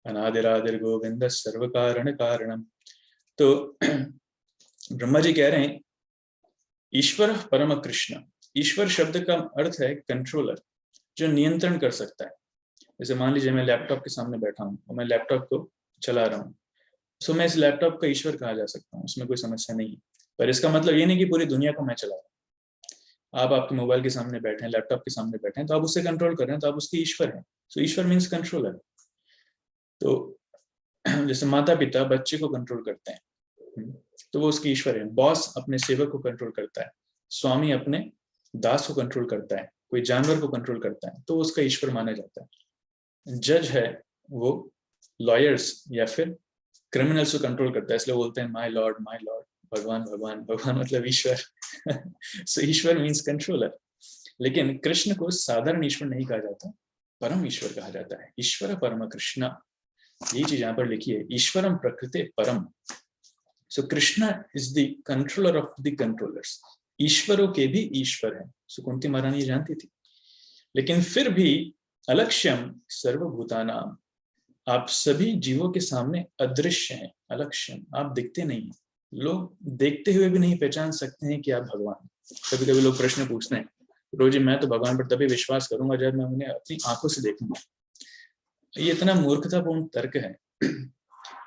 अनादिरादिर गोविंद सर्व कारण कारणम। तो ब्रह्मा जी कह रहे हैं ईश्वर परम कृष्ण। ईश्वर शब्द का अर्थ है कंट्रोलर, जो नियंत्रण कर सकता है। जैसे मान लीजिए मैं लैपटॉप के सामने बैठा हूँ और मैं लैपटॉप को चला रहा हूँ, सो मैं इस लैपटॉप का ईश्वर कहा जा सकता हूँ, उसमें कोई समस्या नहीं है। पर इसका मतलब ये नहीं कि पूरी दुनिया को मैं चला रहा हूँ। आप आपके मोबाइल के सामने बैठे हैं, लैपटॉप के सामने बैठे हैं, तो आप उससे कंट्रोल कर रहे हैं, तो आप उसके ईश्वर हैं। सो ईश्वर मीन्स कंट्रोलर। तो जैसे माता पिता बच्चे को कंट्रोल करते हैं, तो वो उसके ईश्वर है। बॉस अपने सेवक को कंट्रोल करता है, स्वामी अपने दास को कंट्रोल करता है, कोई जानवर को कंट्रोल करता है, तो उसका ईश्वर माना जाता है। जज है वो लॉयर्स या फिर क्रिमिनल्स को कंट्रोल करता है, इसलिए बोलते हैं माय लॉर्ड माय लॉर्ड। भगवान भगवान भगवान मतलब ईश्वर। सो ईश्वर मीन्स कंट्रोलर। लेकिन कृष्ण को साधारण ईश्वर नहीं कहा जाता, परम ईश्वर कहा जाता है। ईश्वर परम कृष्ण, ये चीज यहाँ पर लिखी है, ईश्वरम प्रकृति परम। So Krishna is the controller of the controllers. ईश्वरों के भी ईश्वर है। सो कुंती महारानी जानती थी। लेकिन फिर भी अलक्ष्यम सर्वभूतानाम, आप सभी जीवों के सामने अदृश्य हैं। अलक्ष्यम, आप दिखते नहीं हैं। लोग देखते हुए भी नहीं पहचान सकते हैं कि आप भगवान। कभी कभी लोग प्रश्न पूछते हैं, रोजी मैं तो भगवान पर तभी विश्वास करूंगा जब मैं उन्हें अपनी आंखों से देखूंगा। ये इतना मूर्खतापूर्ण तर्क है।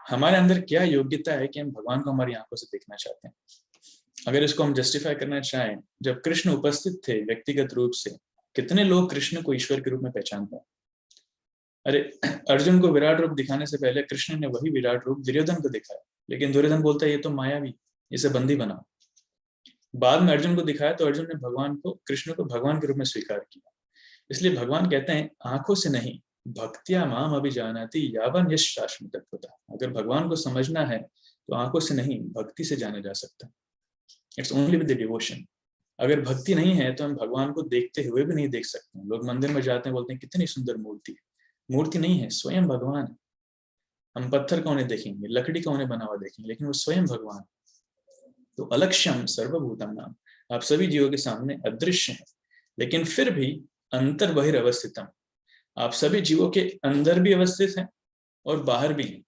हमारे अंदर क्या योग्यता है कि हम भगवान को हमारी आंखों से देखना चाहते हैं? अगर इसको हम जस्टिफाई करना चाहें, जब कृष्ण उपस्थित थे व्यक्तिगत रूप से, कितने लोग कृष्ण को ईश्वर के रूप में पहचानते हैं? अरे अर्जुन को विराट रूप दिखाने से पहले कृष्ण ने वही विराट रूप दुर्योधन को दिखाया, लेकिन दुर्योधन बोलता है ये तो मायावी, इसे बंदी बनाओ। बाद में अर्जुन को दिखाया तो अर्जुन ने भगवान को, कृष्ण को भगवान के रूप में स्वीकार किया। इसलिए भगवान कहते हैं आंखों से नहीं, भक्तिया माम अभिजानाति यावन यश शाश्वत तत्वता। अगर भगवान को समझना है तो आंखों से नहीं, भक्ति से जाना जा सकता है। It's only with the devotion. अगर भक्ति नहीं है तो हम भगवान को देखते हुए भी नहीं देख सकते। लोग मंदिर में जाते हैं, बोलते हैं कितनी सुंदर मूर्ति है। मूर्ति नहीं है, स्वयं भगवान है। हम पत्थर का उन्हें देखेंगे, लकड़ी का उन्हें बना हुआ देखेंगे, लेकिन वो स्वयं भगवान। तो अलक्ष्यम सर्वभूतम नाम, आप सभी जीवों के सामने अदृश्य हैं, लेकिन फिर भी अंतर बहिर्वस्थितम, आप सभी जीवों के अंदर भी अवस्थित हैं और बाहर भी हैं।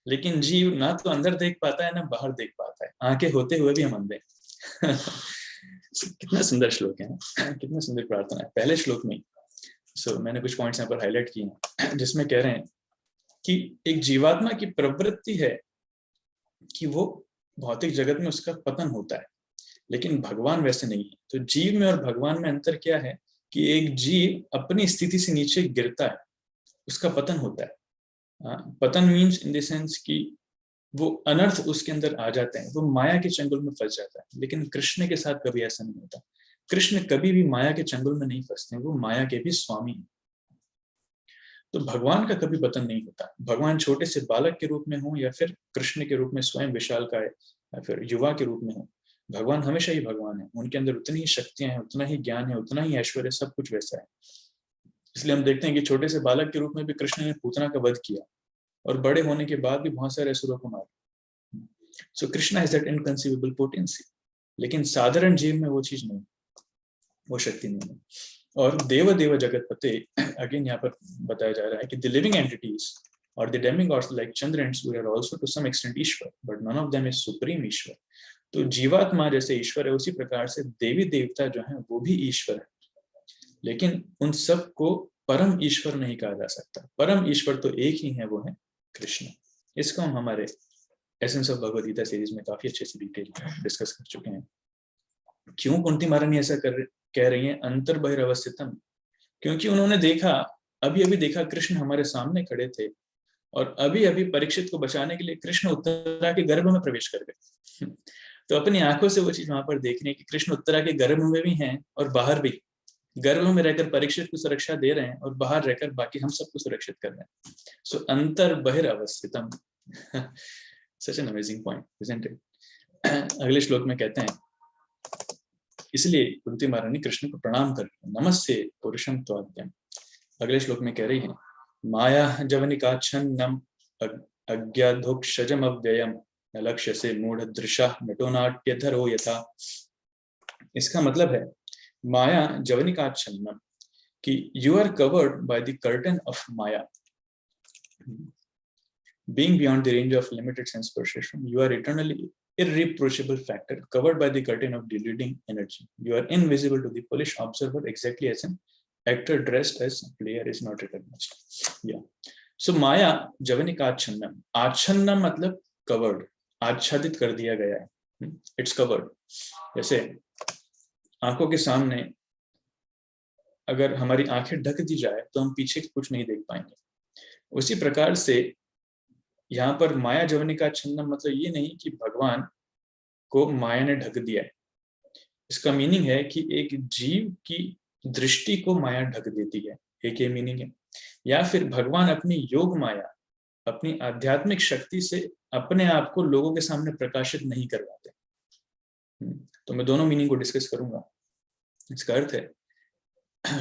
लेकिन जीव ना तो अंदर देख पाता है ना बाहर देख पाता है, आंखें होते हुए भी हम अंधे। कितना सुंदर श्लोक है, कितना सुंदर प्रार्थना है पहले श्लोक में। मैंने कुछ पॉइंट्स यहाँ पर हाईलाइट किए हैं, जिसमें कह रहे हैं कि एक जीवात्मा की प्रवृत्ति है कि वो भौतिक जगत में उसका पतन होता है, लेकिन भगवान वैसे नहीं है। तो जीव में और भगवान में अंतर क्या है कि एक जीव अपनी स्थिति से नीचे गिरता है, उसका पतन होता है। पतन मीन्स इन द सेंस कि वो अनर्थ उसके अंदर आ जाते हैं, वो माया के चंगुल में फंस जाता है। लेकिन कृष्ण के साथ कभी ऐसा नहीं होता। कृष्ण कभी भी माया के चंगुल में नहीं फंसते, वो माया के भी स्वामी हैं। तो भगवान का कभी पतन नहीं होता। भगवान छोटे से बालक के रूप में हो या फिर कृष्ण के रूप में स्वयं विशालकाय या फिर युवा के रूप में हो, भगवान हमेशा ही भगवान है। उनके अंदर उतनी ही शक्तियां हैं, उतना ही ज्ञान है, उतना ही ऐश्वर्य, सब कुछ वैसा है। इसलिए हम देखते हैं कि छोटे से बालक के रूप में भी कृष्ण ने पूतना का वध किया, और बड़े होने के बाद भी बहुत सारे असुरों को मारा। So Krishna is that inconceivable potency. लेकिन साधारण जीव में वो चीज नहीं, वो शक्ति नहीं है। और देव देव जगतपते, अगेन यहाँ पर बताया जा रहा है कि द लिविंग एंटिटीज और the demigods like Chandra and Surya are also to some extent ईश्वर, but none of them is supreme ईश्वर। तो जीवात्मा जैसे ईश्वर है, उसी प्रकार से देवी देवता जो है वो भी ईश्वर है, लेकिन उन सबको परम ईश्वर नहीं कहा जा सकता। परम ईश्वर तो एक ही है, वो है कृष्ण। इसको हम हमारे essence of Bhagavad Gita series में काफी अच्छे से डिटेल डिस्कस कर चुके हैं। क्यों कुंती महारानी ऐसा कह रही है अंतर बहिर्वस्थितम? क्योंकि उन्होंने देखा, अभी अभी देखा, कृष्ण हमारे सामने खड़े थे, और अभी अभी परीक्षित को बचाने के लिए कृष्ण उत्तरा के गर्भ में प्रवेश कर गए। तो अपनी आंखों से वो चीज वहां पर देखने की, कृष्ण उत्तरा के गर्भ में भी हैं और बाहर भी। गर्भ में रहकर परीक्षित को सुरक्षा दे रहे हैं और बाहर रहकर बाकी हम सबको सुरक्षित कर रहे हैं। सो अंतर बहिर्वस्थितम। Such an amazing point, isn't it? अगले श्लोक में कहते हैं, इसलिए कुंती महारानी कृष्ण को प्रणाम कर, नमस्ते पुरुषम त्वाद्यम। अगले श्लोक में कह रही है, माया जवनिकाच्छन्नम अज्ञाधोक्षजम अव्ययम न लक्ष्य से मूढ़ दृशा नटो नाट्यधरो यथा। इसका मतलब है माया जवनिकाच्छन्नम, कि you are covered by the curtain of maya. Being beyond the range of limited sense perception, you are eternally irreproachable factor covered by the curtain of deluding energy. You are invisible to the Polish observer exactly as an actor dressed as player is not recognized. Yeah. So Maya Javanikachannam. Achannam मतलब covered, आच्छादित कर दिया गया है. It's covered. जैसे आंखों के सामने अगर हमारी आंखें ढक दी जाए तो हम पीछे कुछ नहीं देख पाएंगे. उसी प्रकार से यहाँ पर माया जवनिकाच्छन्नम मतलब ये नहीं कि भगवान को माया ने ढक दिया है. इसका मीनिंग है कि एक जीव की दृष्टि को माया ढक देती है, एक ये मीनिंग है. या फिर भगवान अपनी योग माया, अपनी आध्यात्मिक शक्ति से अपने आप को लोगों के सामने प्रकाशित नहीं करवाते. तो मैं दोनों मीनिंग को डिस्कस करूंगा. इसका अर्थ है,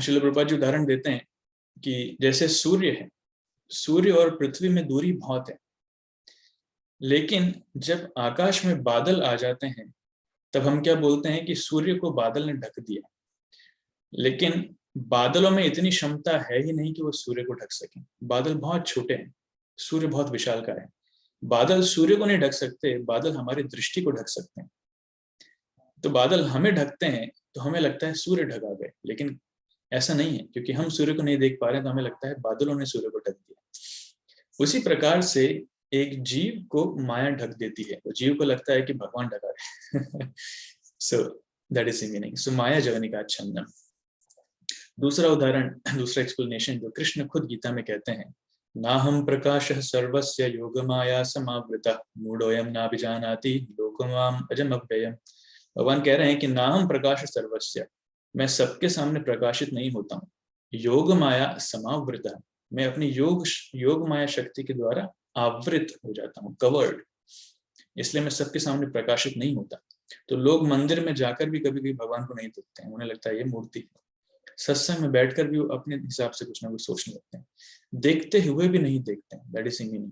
श्रील प्रभुपाद जी उदाहरण देते हैं कि जैसे सूर्य है, सूर्य और पृथ्वी में दूरी बहुत है, लेकिन जब आकाश में बादल आ जाते हैं तब हम क्या बोलते हैं कि सूर्य को बादल ने ढक दिया. लेकिन बादलों में इतनी क्षमता है ही नहीं कि वो सूर्य को ढक सकें. बादल बहुत छोटे हैं, सूर्य बहुत विशालकाय है. बादल सूर्य को नहीं ढक सकते, बादल हमारी दृष्टि को ढक सकते हैं. तो बादल हमें ढकते हैं तो हमें लगता है सूर्य ढका गए, लेकिन ऐसा नहीं है, क्योंकि हम सूर्य को नहीं देख पा रहे हैं तो हमें लगता है बादलों ने सूर्य को ढक दिया. उसी प्रकार से एक जीव को माया ढक देती है, तो जीव को लगता है कि भगवान ढका है. So that is the meaning. So माया जवनिकाच्छन्नम. दूसरा उदाहरण, दूसरा एक्सप्लेनेशन जो कृष्ण खुद गीता में कहते हैं, नाहम प्रकाशः सर्वस्य योगमाया समावृतः मूढ़ोऽयं नाभिजानाति लोकमाम अजम अव्ययम्. भगवान कह रहे हैं कि नाहम प्रकाश सर्वस्य, मैं सबके सामने प्रकाशित नहीं होता हूँ. योग माया समावृतः, मैं अपनी योग माया शक्ति के द्वारा आवृत हो जाता हूँ, कवर्ड. इसलिए मैं सबके सामने प्रकाशित नहीं होता. तो लोग मंदिर में जाकर भी कभी कभी भगवान को नहीं देखते हैं, उन्हें लगता है ये मूर्ति. सत्संग में बैठकर भी वो अपने हिसाब से कुछ ना कुछ सोचने लगते हैं, देखते हुए भी नहीं देखते हैं. That is meaning.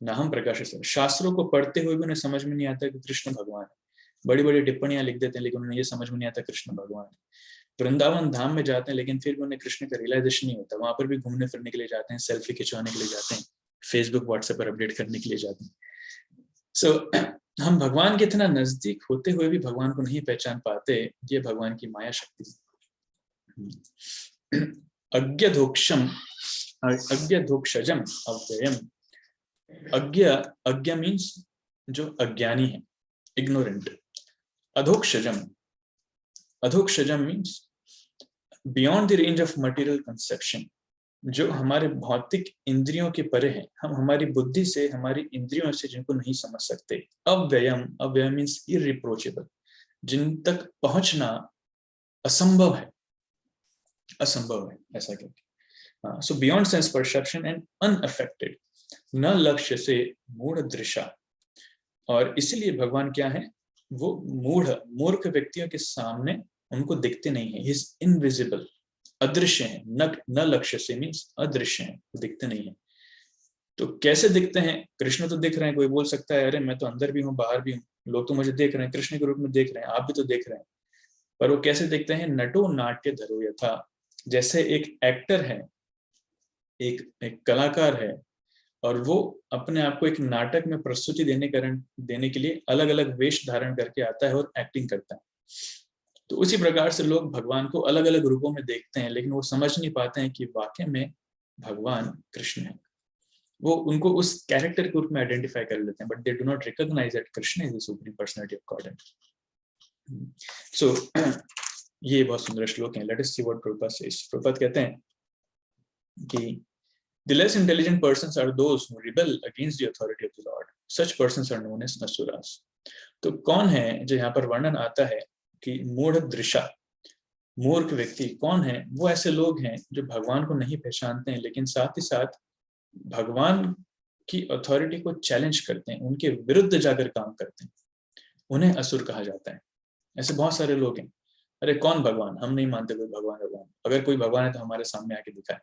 नाहम प्रकाश. शास्त्रों को पढ़ते हुए भी उन्हें समझ में नहीं आता कि कृष्ण भगवान है. बड़ी बड़ी टिप्पणियां लिख देते हैं, लेकिन उन्हें ये समझ में नहीं आता कृष्ण भगवान है. वृंदावन धाम में जाते हैं, लेकिन फिर भी उन्हें कृष्ण का रियलाइजेशन नहीं होता. वहां पर भी घूमने फिरने के लिए जाते हैं, सेल्फी खिंचवाने के लिए जाते हैं, फेसबुक व्हाट्सएप पर अपडेट करने के लिए जाते हैं. सो हम भगवान के इतना नजदीक होते हुए भी भगवान को नहीं पहचान पाते. ये भगवान की माया शक्ति. अज्ञधोक्षम अज्ञधोक्षजम अव्ययम. अज्ञ मीन्स जो अज्ञानी है, इग्नोरेंट. अधोक्षजम means beyond the range of material conception, जो हमारे भौतिक इंद्रियों के परे हैं. हम हमारी बुद्धि से, हमारी इंद्रियों से जिनको नहीं समझ सकते. अव्ययम मीन्स इररिप्रोचेबल, जिन तक पहुंचना असंभव है ऐसा कहते. सो beyond sense perception and unaffected. न लक्ष्य से मूढ़ दृशा. और इसीलिए भगवान क्या है, वो मूर्ख व्यक्तियों के सामने उनको दिखते नहीं है. ही इज इनविजिबल, अदृश्य है. न लक्ष्य से मीन्स अदृश्य है, दिखते नहीं है. तो कैसे दिखते हैं? कृष्ण तो दिख रहे हैं. कोई बोल सकता है अरे मैं तो अंदर भी हूँ बाहर भी हूँ, लोग तो मुझे देख रहे हैं, कृष्ण के रूप में देख रहे हैं, आप भी तो देख रहे हैं. पर वो कैसे दिखते हैं? नटो नाट्य धरो यथा. जैसे एक एक्टर है, एक कलाकार है, और वो अपने आप को एक नाटक में प्रस्तुति देने के लिए अलग अलग वेश धारण करके आता है और एक्टिंग करता है. तो उसी प्रकार से लोग भगवान को अलग अलग रूपों में देखते हैं, लेकिन वो समझ नहीं पाते हैं कि वाकई में भगवान कृष्ण है. वो उनको उस कैरेक्टर के रूप में आइडेंटिफाई कर लेते हैं, but they do not recognize that Krishna is the supreme personality of God. So ये बहुत सुंदर श्लोक है. Let us see what Prabhupada says. Prabhupada कहते हैं कि the less intelligent persons are those who rebel against the authority of the Lord. Such persons are known as asuras. तो कौन है जो यहाँ पर वर्णन आता है कि मूढ़ दृशा, मूर्ख व्यक्ति कौन है? वो ऐसे लोग हैं जो भगवान को नहीं पहचानते हैं, लेकिन साथ ही साथ भगवान की अथॉरिटी को चैलेंज करते हैं, उनके विरुद्ध जाकर काम करते हैं. उन्हें असुर कहा जाता है. ऐसे बहुत सारे लोग हैं. अरे कौन भगवान? हम नहीं मानते कोई भगवान. अगर कोई भगवान है तो हमारे सामने आके दिखाए.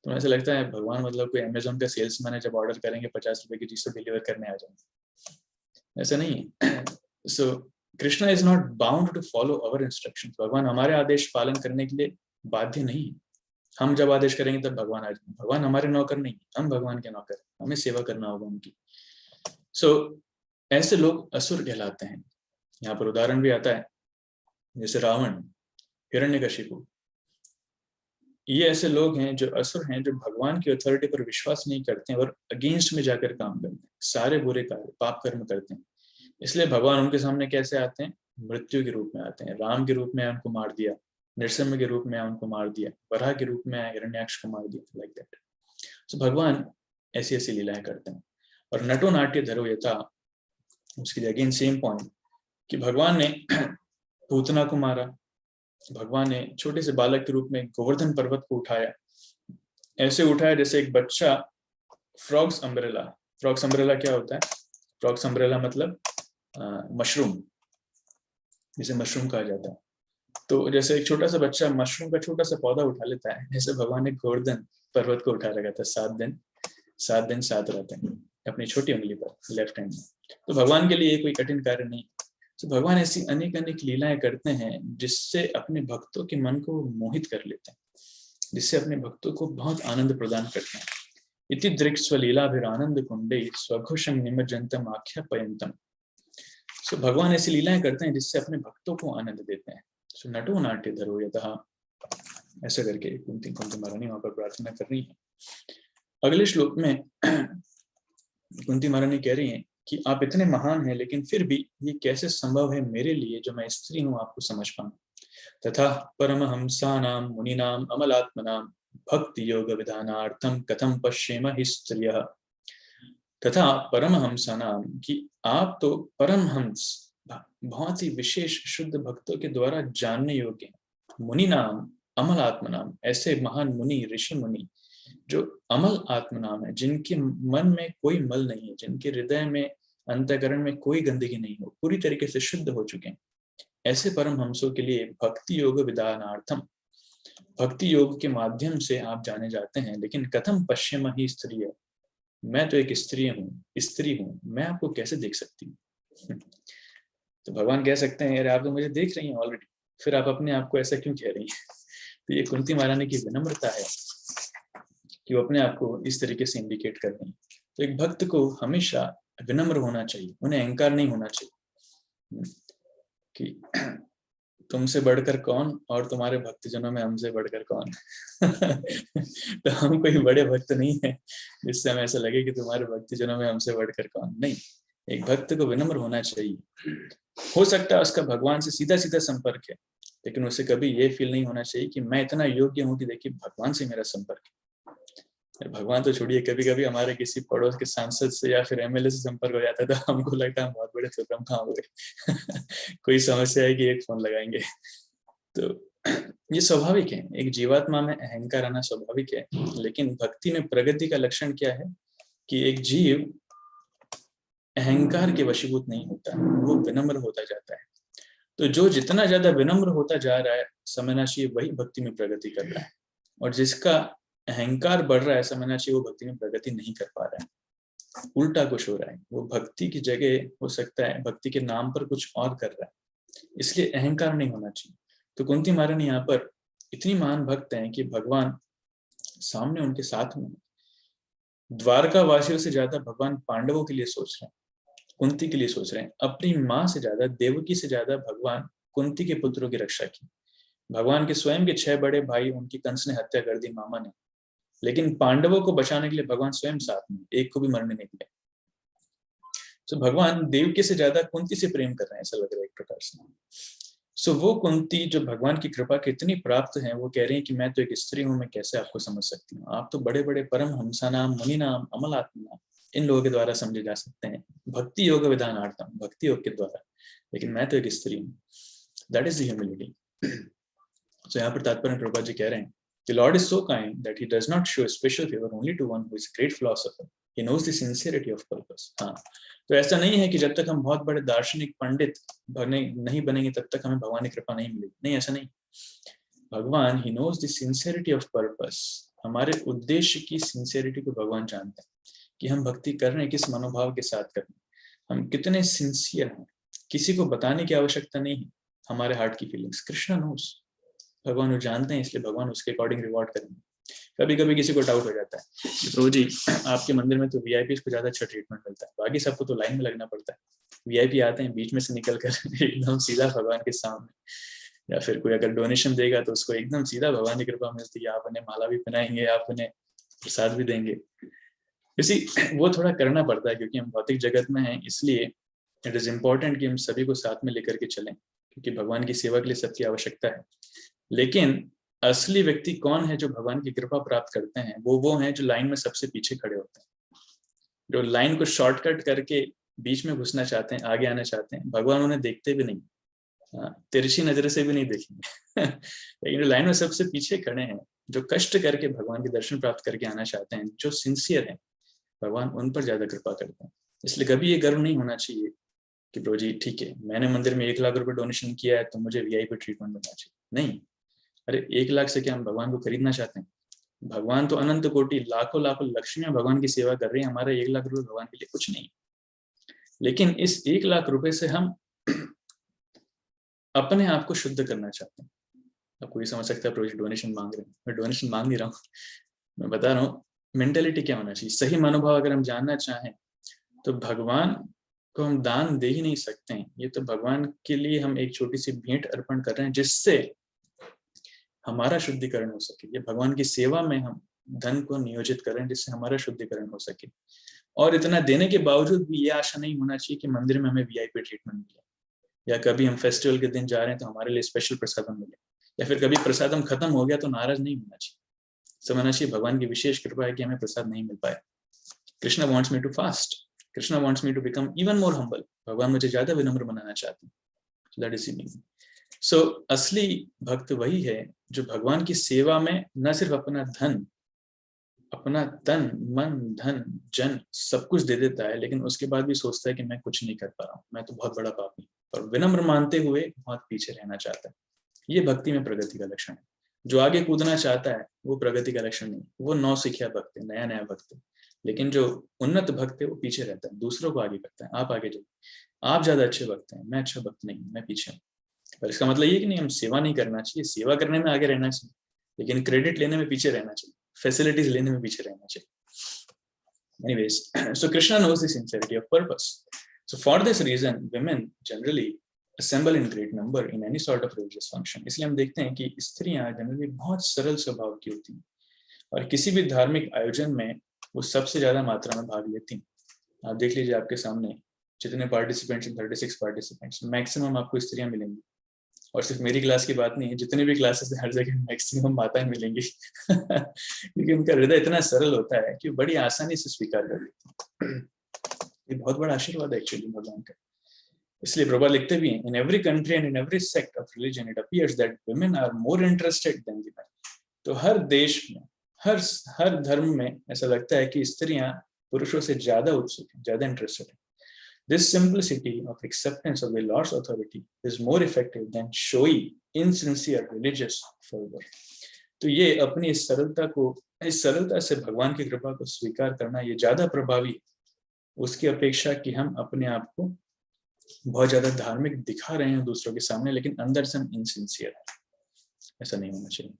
तो ऐसा लगता है भगवान मतलब कोई अमेजोन का सेल्समैन है, जब ऑर्डर करेंगे 50 रुपए की चीज तो डिलीवर करने आ जाएंगे, ऐसा नहीं है। So Krishna is not bound to follow our instructions. भगवान हमारे आदेश पालन करने के लिए बाध्य नहीं है। हम जब आदेश करेंगे तब भगवान आ जाएंगे। भगवान हमारे नौकर नहीं, हम भगवान के नौकर, हमें सेवा करना होगा उनकी। सो ऐसे लोग असुर कहलाते हैं। यहाँ पर उदाहरण भी आता है, जैसे रावण, हिरण्यकशिपु, ये ऐसे लोग हैं जो असुर हैं, जो भगवान की अथॉरिटी पर विश्वास नहीं करते हैं और अगेंस्ट में जाकर काम करते हैं, सारे बुरे कार्य पाप कर्म करते हैं। इसलिए भगवान उनके सामने कैसे आते हैं? मृत्यु के रूप में आते हैं। राम के रूप में उनको मार दिया, नरसिम्हा के रूप में उनको मार दिया, वराह के रूप में हिरण्याक्ष को मार दिया, लाइक दैट। सो भगवान ऐसी ऐसी लीलाएं करते हैं। और नटो नाट्य धरो यथा, उसके लिए अगेन सेम पॉइंट कि भगवान ने पूतना को मारा, भगवान ने छोटे से बालक के रूप में गोवर्धन पर्वत को उठाया, ऐसे उठाया जैसे एक बच्चा फ्रॉग्स अम्ब्रेला। फ्रॉग्स अम्ब्रेला क्या होता है? फ्रॉग्स अम्ब्रेला मतलब मशरूम, जिसे मशरूम कहा जाता है। तो जैसे एक छोटा सा बच्चा मशरूम का छोटा सा पौधा उठा लेता है, जैसे भगवान ने गोवर्धन पर्वत को उठा रखा था 7 दिन 7 रातें अपनी छोटी उंगली पर, लेफ्ट हैंड में। तो भगवान के लिए कोई कठिन कार्य नहीं। तो भगवान ऐसी अनेक अनेक लीलाएं करते हैं जिससे अपने भक्तों के मन को मोहित कर लेते हैं, जिससे अपने भक्तों को बहुत आनंद प्रदान करते हैं। इति दृक् स्वलीलाभिरानंद कुंडे स्वघोषं निमज्जन्तम आख्यापयन्तम। सो भगवान ऐसी लीलाएं करते हैं जिससे अपने भक्तों को आनंद देते हैं। सो नटो नाट्य धरो यतः, ऐसा करके कुंती महारानी वहां पर प्रार्थना कर रही है। अगले श्लोक में कुंती महारानी कह रही हैं कि आप इतने महान हैं, लेकिन फिर भी ये कैसे संभव है मेरे लिए जो मैं स्त्री हूँ आपको समझ पाऊं। तथा परमहंसानां मुनीनां अमलात्मनां भक्ति योग विधानार्थम कथम पश्येम हि स्त्रियः। तथा परमहंसानां, कि आप तो परमहंस, बहुत ही विशेष शुद्ध भक्तों के द्वारा जानने योग्य हैं। मुनीनाम अमल आत्मनाम, ऐसे महान मुनि ऋषि मुनि जो अमल आत्मनाम है, जिनके मन में कोई मल नहीं है, जिनके हृदय में अंतःकरण में कोई गंदगी नहीं हो, पूरी तरीके से शुद्ध हो चुके हैं, ऐसे परमहंसों के लिए भक्ति योग विधानार्थम, भक्ति योग के माध्यम से आप जाने जाते हैं। लेकिन कथम पश्यम ही स्त्रिय, मैं तो एक स्त्री हूँ, मैं आपको कैसे देख सकती हूँ? तो भगवान कह सकते हैं, अरे आप तो मुझे देख रही हैं ऑलरेडी, फिर आप अपने आप को ऐसा क्यों कह रही हैं? तो ये कुंती महारानी की विनम्रता है कि वो अपने आप को इस तरीके से इंडिकेट कर रही है। तो एक भक्त को हमेशा विनम्र होना चाहिए, उन्हें अहंकार नहीं होना चाहिए कि तुमसे बढ़कर कौन और तुम्हारे भक्तजनों में हमसे बढ़कर कौन। तो हम कोई बड़े भक्त नहीं है जिससे हमें ऐसा लगे कि तुम्हारे भक्तजनों में हमसे बढ़कर कौन। नहीं, एक भक्त को विनम्र होना चाहिए। हो सकता है उसका भगवान से सीधा सीधा संपर्क है, लेकिन उसे कभी ये फील नहीं होना चाहिए कि मैं इतना योग्य हूँ कि देखिए भगवान से मेरा संपर्क है। भगवान तो छोड़िए, कभी कभी हमारे किसी पड़ोस के सांसद से या फिर एमएलए से संपर्क हो जाता है तो हमको लगता है हम बहुत बड़े सुरम कहाँ हो गए। कोई समस्या है कि एक फोन लगाएंगे। तो ये स्वाभाविक है, एक जीवात्मा में अहंकार आना स्वाभाविक है। लेकिन भक्ति में प्रगति का लक्षण क्या है कि एक जीव अहंकार के वशीभूत नहीं होता, वो विनम्र होता जाता है। तो जो जितना ज्यादा विनम्र होता जा रहा है, समझना चाहिए वही भक्ति में प्रगति कर रहा है। और जिसका अहंकार बढ़ रहा है, समझना चाहिए वो भक्ति में प्रगति नहीं कर पा रहा है, उल्टा कुछ हो रहा है। वो भक्ति की जगह हो सकता है भक्ति के नाम पर कुछ और कर रहा है, इसलिए अहंकार नहीं होना चाहिए। तो कुंती महारानी यहाँ पर इतनी महान भक्त हैं कि भगवान सामने उनके साथ में, द्वारका वासियों से ज्यादा भगवान पांडवों के लिए सोच रहे हैं, कुंती के लिए सोच रहे हैं। अपनी माँ से ज्यादा, देवकी से ज्यादा भगवान कुंती के पुत्रों की रक्षा की। भगवान के स्वयं के 6 बड़े भाई, उनकी कंस ने हत्या कर दी, मामा ने, लेकिन पांडवों को बचाने के लिए भगवान स्वयं साथ में, एक को भी मरने नहीं दिया। तो भगवान देवकी से ज्यादा कुंती से प्रेम कर रहे हैं, ऐसा लग रहा है एक प्रकार से। सो वो कुंती जो भगवान की कृपा कितनी प्राप्त है, वो कह रही है कि मैं तो एक स्त्री हूँ, मैं कैसे आपको समझ सकती हूँ? आप तो बड़े बड़े परम हंसा नाम, मुनि नाम, अमल आत्मा, इन लोगों के द्वारा समझे जा सकते हैं, भक्ति योग विधानार्थम, भक्ति योग के द्वारा, लेकिन मैं तो एक स्त्री हूँ। That is the humility. तो यहाँ पर तात्पर्य प्रभुपाद जी कह रहे हैं, The Lord is so kind that he does not show special favor only to one who is a great philosopher. He knows the sincerity of purpose. हाँ, तो ऐसा नहीं है कि जब तक हम बहुत बड़े दार्शनिक पंडित नहीं बनेंगे तब तक हमें भगवान की कृपा नहीं मिलेगी। नहीं, ऐसा नहीं। भगवान ही knows the sincerity of purpose, हमारे उद्देश्य की सिंसियरिटी को भगवान जानते हैं कि हम भक्ति कर रहे हैं किस मनोभाव के साथ कर रहे हैं, हम कितने सिंसियर हैं। किसी को बताने की आवश्यकता नहीं है हमारे हार्ट की फीलिंग्स, कृष्णा नोज, भगवान वो जानते हैं, इसलिए भगवान उसके अकॉर्डिंग रिवॉर्ड करेंगे। कभी कभी किसी को डाउट हो जाता है प्रभु जी आपके मंदिर में तो वीआईपी को ज्यादा अच्छा ट्रीटमेंट मिलता है, बाकी सबको तो लाइन में लगना पड़ता है, वीआईपी आते हैं बीच में से निकल कर एकदम सीधा भगवान के सामने, या फिर कोई अगर डोनेशन देगा तो उसको एकदम सीधा भगवान की कृपा मिलती है, आप उन्हें माला भी पहनाएंगे, आप उन्हें प्रसाद भी देंगे। इसी वो थोड़ा करना पड़ता है क्योंकि हम भौतिक जगत में हैं, इसलिए इट इज इम्पोर्टेंट कि हम सभी को साथ में लेकर के चलें, क्योंकि भगवान की सेवा के लिए सबकी आवश्यकता है। लेकिन असली व्यक्ति कौन है जो भगवान की कृपा प्राप्त करते हैं? वो हैं जो लाइन में सबसे पीछे खड़े होते हैं, जो लाइन को शॉर्टकट करके बीच में घुसना चाहते हैं, आगे आना चाहते हैं। भगवान उन्हें देखते भी नहीं, तिरछी नजर से भी नहीं देखेंगे लेकिन जो लाइन में सबसे पीछे खड़े हैं, जो कष्ट करके भगवान के दर्शन प्राप्त करके आना चाहते हैं, जो सिंसियर है, भगवान उन पर ज्यादा कृपा करते हैं। इसलिए कभी ये गर्व नहीं होना चाहिए कि ब्रो जी ठीक है मैंने मंदिर में 1 लाख रुपए डोनेशन किया है तो मुझे वीआईपी ट्रीटमेंट मिलना चाहिए। नहीं, अरे 1 लाख से क्या हम भगवान को खरीदना चाहते हैं? भगवान तो अनंत कोटि लाखों लाखों लक्ष्मियां भगवान की सेवा कर रही है, हमारा 1 लाख रुपए भगवान के लिए कुछ नहीं। लेकिन इस 1 लाख रुपए से हम अपने आप को शुद्ध करना चाहते हैं। अब कोई समझ सकता है प्रोजेक्ट डोनेशन मांग रहे हैं, मैं डोनेशन मांग नहीं रहा हूँ, मैं बता रहा हूँ मेंटेलिटी क्या होना चाहिए, सही मनोभाव अगर हम जानना चाहें तो भगवान को हम दान दे ही नहीं सकते हैं। ये तो भगवान के लिए हम एक छोटी सी भेंट अर्पण कर रहे हैं जिससे हमारा शुद्धिकरण हो सके। ये भगवान की सेवा में हम धन को नियोजित कर रहे हैं जिससे हमारा शुद्धिकरण हो सके। और इतना देने के बावजूद भी ये आशा नहीं होना चाहिए कि मंदिर में हमें वीआईपी ट्रीटमेंट मिले, या कभी हम फेस्टिवल के दिन जा रहे हैं तो हमारे लिए स्पेशल प्रसादम मिले, या फिर कभी प्रसादम खत्म हो गया तो नाराज नहीं होना चाहिए। समझना चाहिए भगवान की विशेष कृपा है कि हमें प्रसाद नहीं मिल पाया। Krishna wants me to fast, Krishna wants me to become even more humble, भगवान मुझे ज्यादा विनम्र बनाना चाहते हैं। That is meaning. सो असली भक्त वही है जो भगवान की सेवा में न सिर्फ अपना धन, अपना तन मन धन जन सब कुछ दे देता है, लेकिन उसके बाद भी सोचता है कि मैं कुछ नहीं कर पा रहा हूँ, मैं तो बहुत बड़ा पापी, और विनम्र मानते हुए बहुत पीछे रहना चाहता है। ये भक्ति में प्रगति का लक्षण है। जो आगे कूदना चाहता है वो प्रगति का लक्षण नहीं, वो नौसिखिया भक्त है, नया नया भक्त है। लेकिन जो उन्नत भक्त है वो पीछे रहता है, दूसरों को आगे करता है। आप आगे जाइए, आप ज्यादा अच्छे भक्त हैं, मैं अच्छा भक्त नहीं, मैं पीछे हूँ। पर इसका मतलब ये कि नहीं हम सेवा नहीं करना चाहिए, सेवा करने में आगे रहना चाहिए, लेकिन क्रेडिट लेने में पीछे रहना चाहिए, फैसिलिटीज लेने में पीछे रहना चाहिए। Anyways, so Krishna knows the sincerity of purpose. So for this reason, women generally assemble in great number in any sort of religious function. इसलिए हम देखते हैं कि स्त्रियां जनरली बहुत सरल स्वभाव की होती हैं और किसी भी धार्मिक आयोजन में वो सबसे ज्यादा मात्रा में भाग लेती हैं। आप देख लीजिए आपके सामने जितने पार्टिसिपेंट्स, 36 पार्टिसिपेंट्स, मैक्सिमम आपको स्त्रियां मिलेंगी। और सिर्फ मेरी क्लास की बात नहीं है, जितने भी क्लासेस हैं हर जगह मैक्सिमम माताएं मिलेंगी क्योंकि उनका हृदय इतना सरल होता है कि बड़ी आसानी से स्वीकार कर लेते हैं। ये बहुत बड़ा आशीर्वाद है एक्चुअली भगवान का। इसलिए प्रभुपाद लिखते भी हैं, in every country and in every sect of religion it appears that women are more interested than the men. तो हर देश में, हर धर्म में ऐसा लगता है कि स्त्रियां पुरुषों से ज्यादा उत्सुक हैं, ज्यादा इंटरेस्टेड है। This simplicity of acceptance of the Lord's authority is more effective than showy, insincere religious fervor. तो ये अपनी इस सरलता से भगवान की कृपा को स्वीकार करना ये ज्यादा प्रभावी उसकी अपेक्षा कि हम अपने आप को बहुत ज्यादा धार्मिक दिखा रहे हैं दूसरों के सामने, लेकिन अंदर से हम इनसिंसियर हैं। ऐसा नहीं होना चाहिए।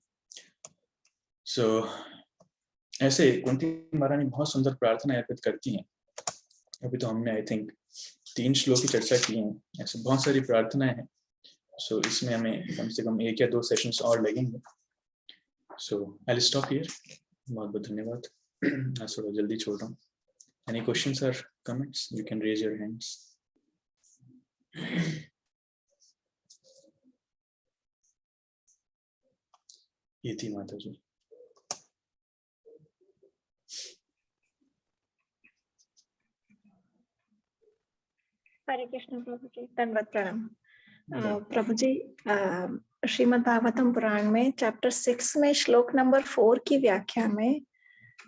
ऐसे कुंती महारानी बहुत सुंदर प्रार्थना अर्पित करती हैं। अभी तो हमने आई थिंक 3 श्लोक की चर्चा की है, ऐसे बहुत सारी प्रार्थनाएं हैं। इसमें हमें कम से कम 1 या 2 सेशंस और लगेंगे। I will stop here. बहुत बहुत धन्यवाद। आज थोड़ा जल्दी छोड़ रहा हूँ। एनी क्वेश्चंस और comments, you can raise your hands. ये थी माता जी। हरे कृष्ण प्रभु जी, धन्यवाद प्रणाम। प्रभु जी, श्रीमद् भागवतम पुराण में चैप्टर 6 में श्लोक नंबर 4 की व्याख्या में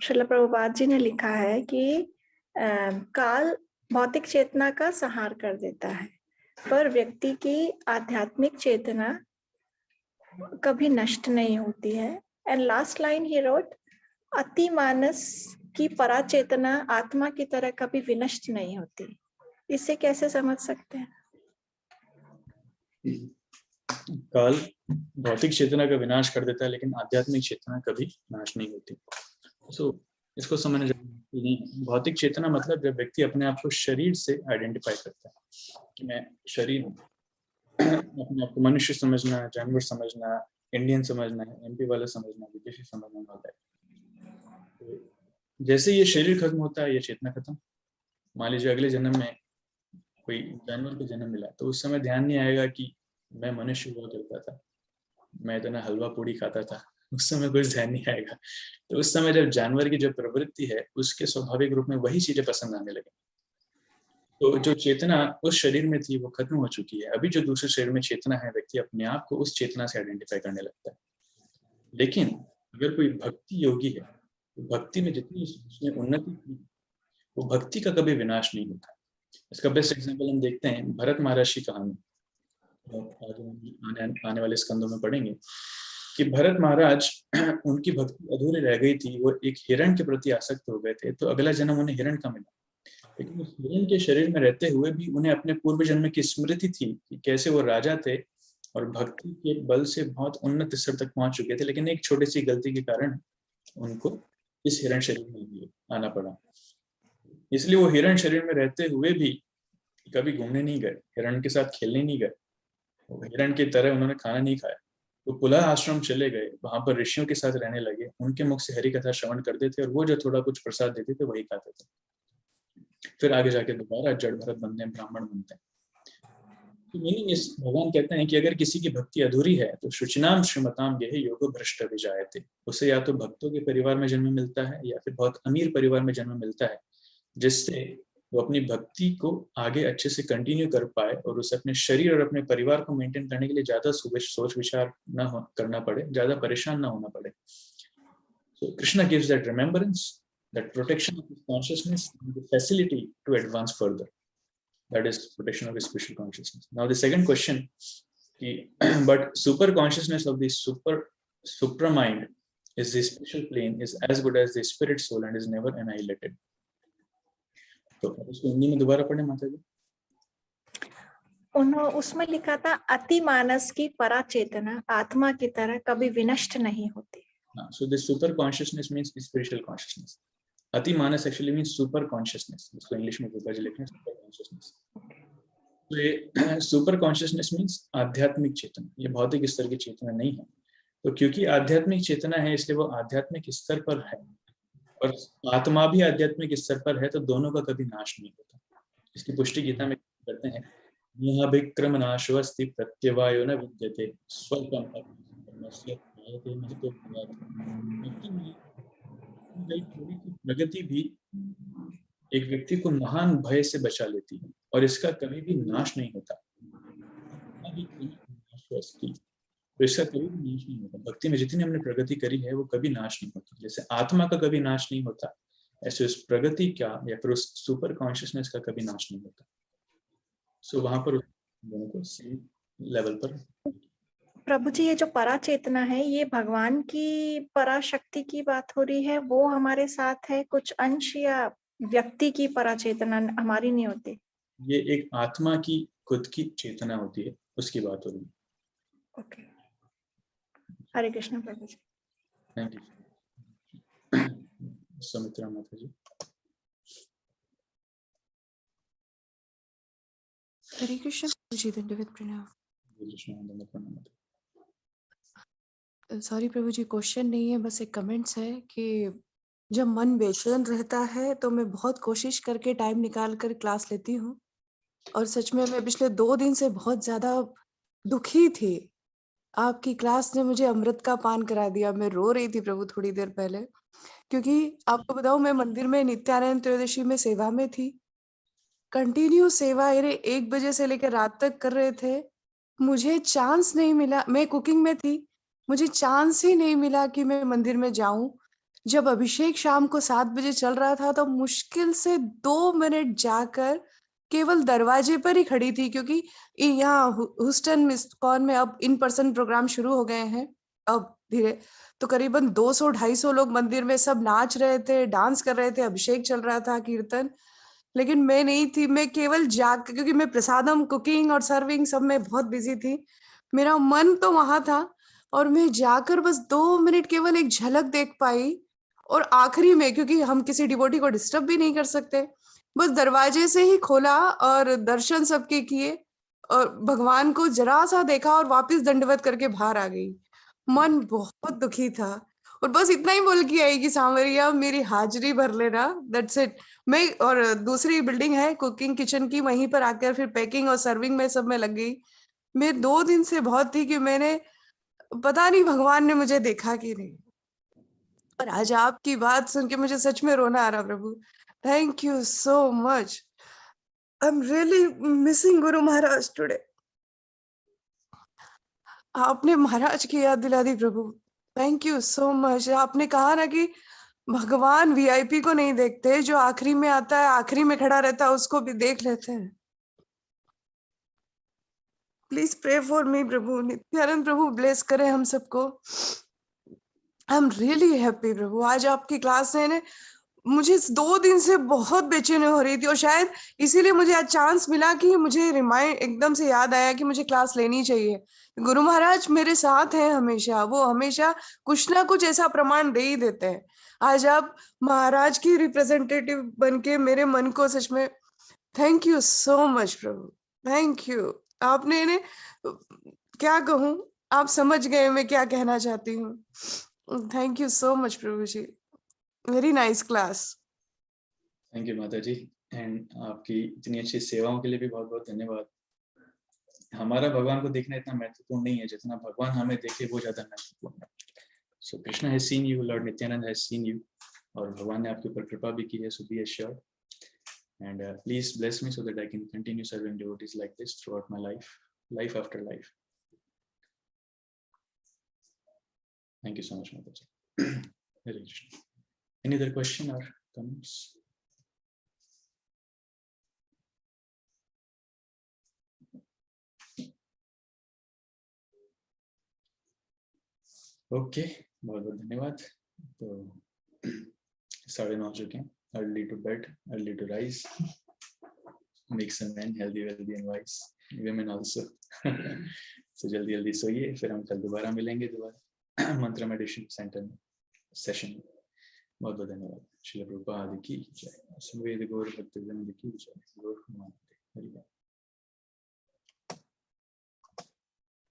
श्रील प्रभुपाद जी ने लिखा है कि काल भौतिक चेतना का संहार कर देता है, पर व्यक्ति की आध्यात्मिक चेतना कभी नष्ट नहीं होती है। And last line he wrote, अति मानस की पराचेतना आत्मा की तरह कभी विनष्ट नहीं होती। इसे कैसे समझ सकते हैं? काल भौतिक चेतना का विनाश कर देता है, लेकिन आध्यात्मिक चेतना कभी नाश नहीं होती। सो इसको समझना जरूरी नहीं। भौतिक चेतना मतलब जब व्यक्ति अपने आप को शरीर से आइडेंटिफाई करता है कि मैं शरीर हूँ, अपने आप को मनुष्य समझना, जानवर समझना, इंडियन समझना, एमपी वाला समझना, विदेशी समझना वाला है। तो जैसे ये शरीर खत्म होता है, ये चेतना खत्म। मान लीजिए अगले जन्म में कोई जानवर को जन्म मिला, तो उस समय ध्यान नहीं आएगा कि मैं मनुष्य हुआ करता था, मैं इतना हलवा पूड़ी खाता था, उस समय कुछ ध्यान नहीं आएगा। तो उस समय जब जानवर की जो प्रवृत्ति है, उसके स्वाभाविक रूप में वही चीजें पसंद आने लगे। तो जो चेतना उस शरीर में थी वो खत्म हो चुकी है। अभी जो दूसरे शरीर में चेतना है, व्यक्ति अपने आप को उस चेतना से आइडेंटिफाई करने लगता है। लेकिन अगर कोई भक्ति योगी है, तो भक्ति में जितनी उसने उन्नति की, वो भक्ति का कभी विनाश नहीं होता। इसका बेस्ट एग्जाम्पल हम देखते हैं भरत महाराज की कहानी, आने वाले स्कंदों में पढ़ेंगे कि भरत महाराज उनकी भक्ति अधूरी रह गई थी। वो एक हिरण के प्रति आसक्त हो गए थे, तो अगला जन्म उन्हें हिरण का मिला। लेकिन उस हिरण के शरीर में रहते हुए भी उन्हें अपने पूर्व जन्म की स्मृति थी कि कैसे वो राजा थे और भक्ति के बल से बहुत उन्नत स्तर तक पहुंच चुके थे। लेकिन एक छोटी सी गलती के कारण उनको इस हिरण शरीर में आना पड़ा। इसलिए वो हिरण शरीर में रहते हुए भी कभी घूमने नहीं गए, हिरण के साथ खेलने नहीं गए, हिरण की तरह उन्होंने खाना नहीं खाया। तो पुलह आश्रम चले गए, वहां पर ऋषियों के साथ रहने लगे, उनके मुख से हरि कथा श्रवण करते थे और वो जो थोड़ा कुछ प्रसाद देते थे वही खाते थे। फिर आगे जाके दोबारा जड़ भरत बनते हैं, ब्राह्मण बनते हैं। तो मीनिंग इस भगवान कहते हैं कि अगर किसी की भक्ति अधूरी है तो शुचिनाम श्रीमताम यह योगो भ्रष्ट विजायते, उसे या तो भक्तों के परिवार में जन्म मिलता है या फिर बहुत अमीर परिवार में जन्म मिलता है, जिससे वो अपनी भक्ति को आगे अच्छे से कंटिन्यू कर पाए और उसे अपने शरीर और अपने परिवार को मेंटेन करने के लिए ज्यादा सोच विचार न करना पड़े, ज्यादा परेशान ना होना पड़े। So Krishna gives that remembrance, that protection of his consciousness, and the facility to advance further. That is protection of his spiritual consciousness. Now the second question, but super consciousness of the supra mind is the spiritual plane is as good as the spirit soul and is never annihilated. तो उसको हिंदी में दोबारा पढ़े माता जी। उसमें लिखा था अति मानस की पराचेतना आत्मा की तरह कभी विनष्ट नहीं होती। So this super consciousness means spiritual consciousness. अति मानस actually means super consciousness. इसको इंग्लिश में बोला लिखते हैं super consciousness. तो ये super consciousness means आध्यात्मिक चेतना, ये भौतिक स्तर की चेतना नहीं है। तो क्योंकि आध्यात्मिक चेतना है इसलिए वो आध्यात्मिक स्तर पर है और आत्मा भी आध्यात्मिक स्तर पर है, तो दोनों का कभी नाश नहीं होता। इसकी पुष्टि गीता में करते हैं, यह विक्रम नाशोस्ति प्रत्यवायो न विद्यते स्वल्पम प्रगति भी एक व्यक्ति को महान भय से बचा लेती है और इसका कभी भी नाश नहीं होता। तो इसका कभी भी नाश नहीं होता। भक्ति में जितनी हमने प्रगति करी है वो कभी नाश नहीं होती। जैसे आत्मा का कभी नाश नहीं होता, ऐसे उस प्रगति का या फिर उस सुपर कॉन्शियसनेस का कभी नाश नहीं होता। सो वहां पर दोनों को सेम लेवल पर। प्रभु जी, ये जो पराचेतना है ये भगवान की पराशक्ति की बात हो रही है, वो हमारे साथ है कुछ अंश, या व्यक्ति की पराचेतना हमारी नहीं होती? ये एक आत्मा की खुद की चेतना होती है, उसकी बात हो रही है। ओके, हरे कृष्ण प्रभु जी। थैंक यू सुमित्रा माता जी। हरे कृष्ण प्रभु जी, दंडवत प्रणाम। सॉरी प्रभु जी, क्वेश्चन नहीं है, बस एक कमेंट्स है कि जब मन बेचैन रहता है तो मैं बहुत कोशिश करके टाइम निकाल कर क्लास लेती हूँ और सच में मैं पिछले 2 दिन से बहुत ज्यादा दुखी थी। आपकी क्लास ने मुझे अमृत का पान करा दिया। मैं रो रही थी प्रभु थोड़ी देर पहले, क्योंकि आपको बताऊं मैं मंदिर में नित्यानंद त्रयोदशी में सेवा में थी। कंटिन्यू सेवा 1 बजे से लेकर रात तक कर रहे थे। मुझे चांस नहीं मिला, मैं कुकिंग में थी, मुझे चांस ही नहीं मिला कि मैं मंदिर में जाऊं। जब अभिषेक शाम को 7 बजे चल रहा था तो मुश्किल से 2 मिनट जाकर केवल दरवाजे पर ही खड़ी थी, क्योंकि यहाँ ह्यूस्टन मिस्कॉन में अब इन पर्सन प्रोग्राम शुरू हो गए हैं अब धीरे। तो करीबन 200-250 लोग मंदिर में सब नाच रहे थे, डांस कर रहे थे, अभिषेक चल रहा था, कीर्तन। लेकिन मैं नहीं थी, मैं केवल क्योंकि मैं प्रसादम, कुकिंग और सर्विंग सब में बहुत बिजी थी। मेरा मन तो वहां था और मैं जाकर बस 2 मिनट केवल एक झलक देख पाई। और आखिरी में, क्योंकि हम किसी डिवोटी को डिस्टर्ब भी नहीं कर सकते, बस दरवाजे से ही खोला और दर्शन सबके किए और भगवान को जरा सा देखा और वापस दंडवत करके बाहर आ गई। मन बहुत दुखी था और बस इतना ही बोल के आई कि सांवरिया मेरी हाजिरी भर लेना, दैट्स इट। मैं और दूसरी बिल्डिंग है कुकिंग किचन की, वहीं पर आकर फिर पैकिंग और सर्विंग में सब में लग गई। मैं 2 दिन से बहुत थी कि मैंने, पता नहीं भगवान ने मुझे देखा कि नहीं। और आज आपकी बात सुन के मुझे सच में रोना आ रहा प्रभु। Thank you so much. I am really missing Guru Maharaj today. आपने महाराज की याद दिला दी प्रभु। Thank you so much. आपने कहा ना कि भगवान वीआईपी को नहीं देखते, जो आखिरी में आता है, आखिरी में खड़ा रहता है, उसको भी देख लेते हैं। प्लीज प्रे फॉर मी प्रभु। नित्यानंद प्रभु ब्लेस करें हम सबको। आई एम रियली हैप्पी प्रभु। आज आपकी क्लास ने मुझे 2 दिन से बहुत बेचैनी हो रही थी और शायद इसीलिए मुझे आज चांस मिला कि मुझे रिमाइंड एकदम से याद आया कि मुझे क्लास लेनी चाहिए। गुरु महाराज मेरे साथ हैं हमेशा, वो हमेशा कुछ ना कुछ ऐसा प्रमाण दे ही देते हैं। आज आप महाराज की रिप्रेजेंटेटिव बनके मेरे मन को सच में, thank you so much Prabhu. Thank you. आपने इन्हें, क्या कहूँ, आप समझ गए मैं क्या कहना चाहती हूँ। थैंक यू सो मच प्रभु ji. Very nice class. Thank you माता जी। एंड आपकी इतनी अच्छी सेवाओं के लिए भी बहुत बहुत धन्यवाद। हमारा भगवान को देखना इतना महत्वपूर्ण नहीं है जितना भगवान हमें देखे वो ज्यादा महत्वपूर्ण है। So Krishna has seen you, lord Nityananda has seen you, और भगवान ने आपके ऊपर कृपा भी की है, so be assured. And please bless me so that I can continue serving devotees like this throughout my life, life after life. Thank you so much, Mataji. Hare Krishna. Any other question or comments? Okay, बहुत बहुत धन्यवाद। तो 9:30 हो चुके हैं। Early to bed, early to rise. Make some men healthy, wealthy and wise. Women also. So जल्दी जल्दी सोइए, फिर हम कल दोबारा मिलेंगे दोबारा मंत्र मेडिटेशन सेंटर में सेशन। बहुत बहुत धन्यवाद। श्रील प्रभुपाद की जय। संवेद गौर भक्तवृंद की जय। गौर